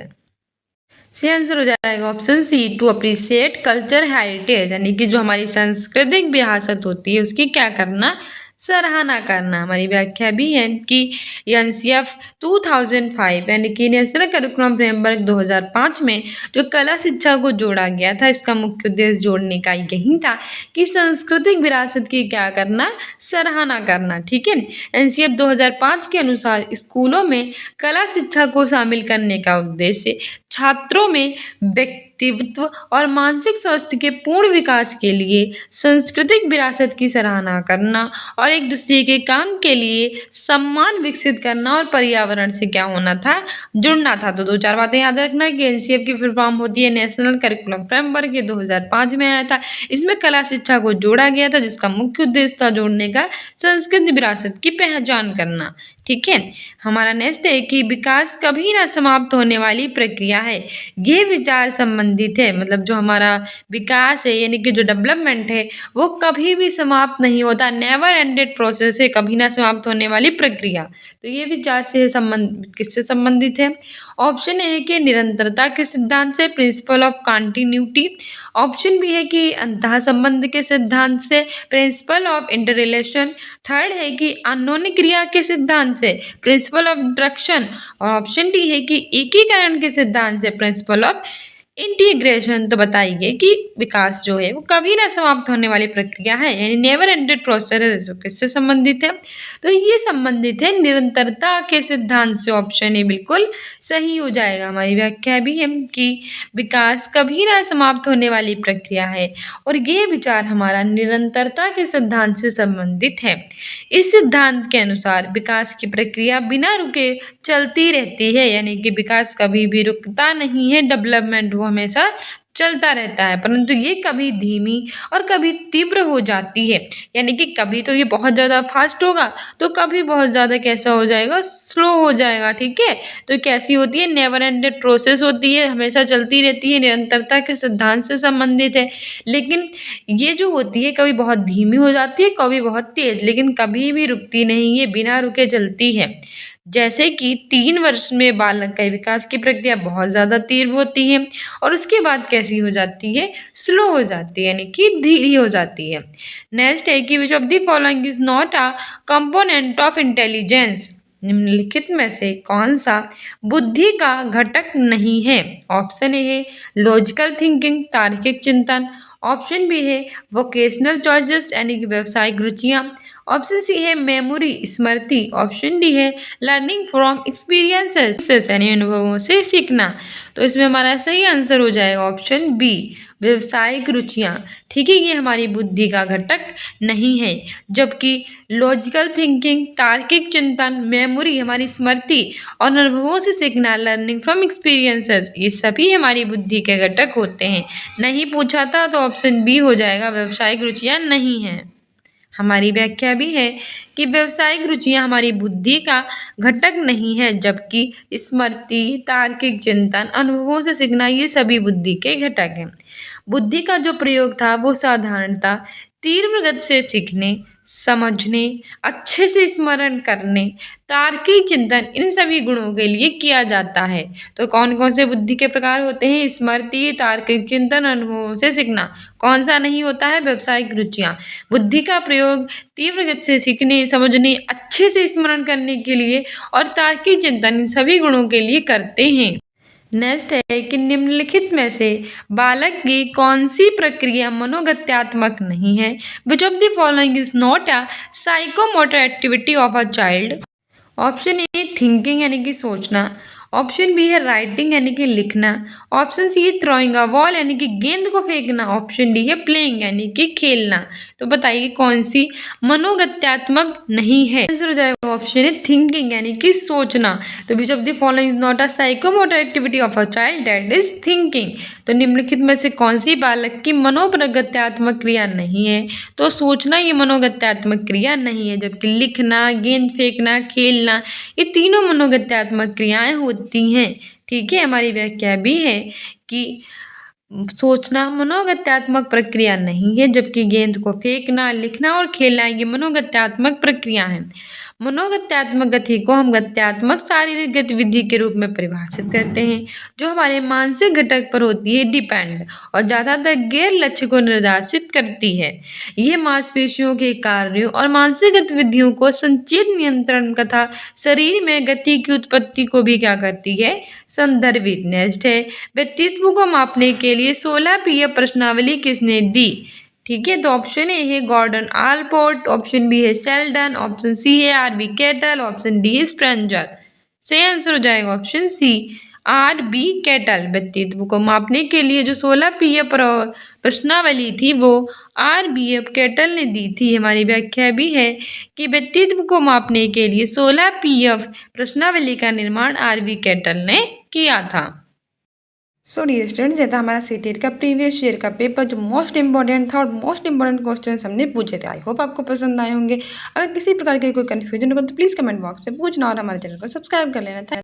से आंसर हो जाएगा option C, to appreciate culture heritage, यानी कि जो हमारी सांस्कृतिक विरासत होती है उसकी क्या करना? सराहना करना। हमारी व्याख्या भी है कि NCF 2005 यानी कि नेशनल करिकुलम फ्रेमवर्क 2005 में जो कला शिक्षा को जोड़ा गया था इसका मुख्य उद्देश्य जोड़ने का यही था कि सांस्कृतिक विरासत की क्या करना? सराहना करना। ठीक है। NCF 2005 के अनुसार स्कूलों में कला शिक्षा को शामिल करने का उद्देश्य छात्रों में व्यक्तित्व और मानसिक स्वास्थ्य के पूर्ण विकास के लिए सांस्कृतिक विरासत की सराहना करना और एक दूसरे के काम के लिए सम्मान विकसित करना और पर्यावरण से क्या होना था? जुड़ना था। तो दो चार बातें याद रखना कि NCF की फुल फॉर्म होती है नेशनल करिकुलम फ्रेमवर्क, ये 2005 में आया था। इसमें कला शिक्षा को जोड़ा गया था जिसका मुख्य उद्देश्य था जोड़ने का सांस्कृतिक विरासत की पहचान करना। ठीक है। हमारा नेक्स्ट है कि विकास कभी ना समाप्त होने वाली प्रक्रिया है। ये विचार संबंधित है, मतलब जो हमारा विकास है यानी कि जो डेवलपमेंट है वो कभी भी समाप्त नहीं होता, नेवर एंडेड प्रोसेस है, कभी ना समाप्त होने वाली प्रक्रिया। तो ये विचार से किससे संबंधित है? ऑप्शन ए है कि निरंतरता के सिद्धांत से, principle of continuity. Option B है कि अंतः संबंध के सिद्धांत से, प्रिंसिपल ऑफ इंटररिलेशन। थर्ड है कि अन्योन्य क्रिया के सिद्धांत से, प्रिंसिपल ऑफ इंटरेक्शन। और ऑप्शन डी है कि एकीकरण के सिद्धांत से, प्रिंसिपल ऑफ इंटीग्रेशन। तो बताइए कि विकास जो है वो कभी ना समाप्त होने वाली प्रक्रिया है यानी नेवर एंडेड प्रोसेस है, किससे संबंधित है? तो ये संबंधित है निरंतरता के सिद्धांत से। ऑप्शन ए बिल्कुल सही हो जाएगा। हमारी व्याख्या भी है कि विकास कभी ना समाप्त होने वाली प्रक्रिया है और ये विचार हमारा निरंतरता के सिद्धांत से संबंधित है। इस सिद्धांत के अनुसार विकास की प्रक्रिया बिना रुके चलती रहती है, यानी कि विकास कभी भी रुकता नहीं है, डेवलपमेंट वो हमेशा चलता रहता है, परंतु ये कभी धीमी और कभी तीव्र हो जाती है, यानी कि कभी तो ये बहुत ज़्यादा फास्ट होगा तो कभी बहुत ज़्यादा कैसा हो जाएगा? स्लो हो जाएगा। ठीक है। तो कैसी होती है? नेवर एंडेड प्रोसेस होती है, हमेशा चलती रहती है, निरंतरता के सिद्धांत से संबंधित है। लेकिन ये जो होती है कभी बहुत धीमी हो जाती है, कभी बहुत तेज, लेकिन कभी भी रुकती नहीं है, बिना रुके चलती है। जैसे कि 3 वर्ष में बालक का विकास की प्रक्रिया बहुत ज़्यादा तीव्र होती है और उसके बाद कैसी हो जाती है? स्लो हो जाती है, यानी कि धीरे हो जाती है। नेक्स्ट है कि विच of the following is not a component of intelligence. निम्नलिखित में से कौन सा बुद्धि का घटक नहीं है? ऑप्शन ए है लॉजिकल थिंकिंग, तार्किक चिंतन। ऑप्शन बी है वोकेशनल चॉइसेस यानी कि व्यावसायिक रुचियाँ। ऑप्शन सी है मेमोरी, स्मृति। ऑप्शन डी है लर्निंग फ्रॉम एक्सपीरियंसेस यानी अनुभवों से सीखना। तो इसमें हमारा सही आंसर हो जाएगा ऑप्शन बी, व्यावसायिक रुचियाँ। ठीक है, ये हमारी बुद्धि का घटक नहीं है, जबकि लॉजिकल थिंकिंग, तार्किक चिंतन, मेमोरी हमारी स्मृति और अनुभवों से सीखना, लर्निंग फ्रॉम एक्सपीरियंसेस, ये सभी हमारी बुद्धि के घटक होते हैं। नहीं पूछा था तो ऑप्शन बी हो जाएगा, व्यावसायिक रुचियाँ नहीं हैं। हमारी व्याख्या भी है कि व्यावसायिक रुचियाँ हमारी बुद्धि का घटक नहीं है, जबकि स्मृति, तार्किक चिंतन, अनुभवों से सीखना ये सभी बुद्धि के घटक हैं। बुद्धि का जो प्रयोग था वो साधारणतः तीव्र गति से सीखने, समझने, अच्छे से स्मरण करने, तार्किक चिंतन, इन सभी गुणों के लिए किया जाता है। तो कौन कौन से बुद्धि के प्रकार होते हैं? स्मृति, तार्किक चिंतन, अनुभवों से सीखना। कौन सा नहीं होता है? व्यावसायिक रुचियां। बुद्धि का प्रयोग तीव्र गति से सीखने, समझने, अच्छे से स्मरण करने के लिए और तार्किक चिंतन, इन सभी गुणों के लिए करते हैं। नेक्स्ट है कि निम्नलिखित में से बालक की कौन सी प्रक्रिया मनोगत्यात्मक नहीं है? Which of the following is not a psychomotor activity of a child? Option a thinking यानी कि सोचना, ऑप्शन बी है राइटिंग यानी कि लिखना, ऑप्शन सी है थ्रोइंग अ बॉल यानी कि गेंद को फेंकना, ऑप्शन डी है प्लेइंग यानी कि खेलना। तो बताइए कौन सी मनोगत्यात्मक नहीं है? आंसर हो जाएगा ऑप्शन है थिंकिंग यानी कि सोचना। तो विच of the following is not a psychomotor activity of a child? That is thinking. तो निम्नलिखित में से कौन सी बालक की मनोगत्यात्मक क्रिया नहीं है? तो सोचना ये मनोगत्यात्मक क्रिया नहीं है, जबकि लिखना, गेंद फेंकना, खेलना, ये तीनों मनोगत्यात्मक क्रियाएं होती हैं। ठीक है, हमारी व्याख्या भी है कि सोचना मनोगत्यात्मक प्रक्रिया नहीं है, जबकि गेंद को फेंकना, लिखना और खेलना ये मनोगत्यात्मक प्रक्रिया है। मनोगत्यात्मक गति को हम गत्यात्मक शारीरिक गतिविधि के रूप में परिभाषित करते हैं, जो हमारे मानसिक घटक पर होती है डिपेंड और ज़्यादातर गैर लक्ष्य को निर्देशित करती है। यह मांसपेशियों के कार्यों और मानसिक गतिविधियों को संचेत नियंत्रण तथा शरीर में गति की उत्पत्ति को भी क्या करती है? संदर्भित। नेक्स्ट है व्यक्तित्व को मापने के लिए 16 पीएफ प्रश्नावली किसने दी? ठीक है, तो ऑप्शन ए है गॉर्डन आलपोर्ट, ऑप्शन बी है शेल्डन, ऑप्शन सी है आरबी कैटल, ऑप्शन डी है स्प्रेंजर। सही आंसर हो जाएगा ऑप्शन सी आरबी कैटल। व्यक्तित्व को मापने के लिए जो 16 पीएफ प्रश्नावली थी वो आरबीएफ कैटल ने दी थी। हमारी व्याख्या भी है कि व्यक्तित्व को मापने के लिए 16 पीएफ प्रश्नावली का निर्माण आरबी कैटल ने किया था। सो डियर स्टूडेंट्स, ये था हमारा सीटेट का प्रीवियस ईयर का पेपर जो मोस्ट इंपॉर्टेंट था और मोस्ट इंपॉर्टेंट क्वेश्चन हमने पूछे थे। आई होप आपको पसंद आए होंगे। अगर किसी प्रकार के कोई कंफ्यूजन हो तो प्लीज़ कमेंट बॉक्स में पूछना और हमारे चैनल को सब्सक्राइब कर लेना था।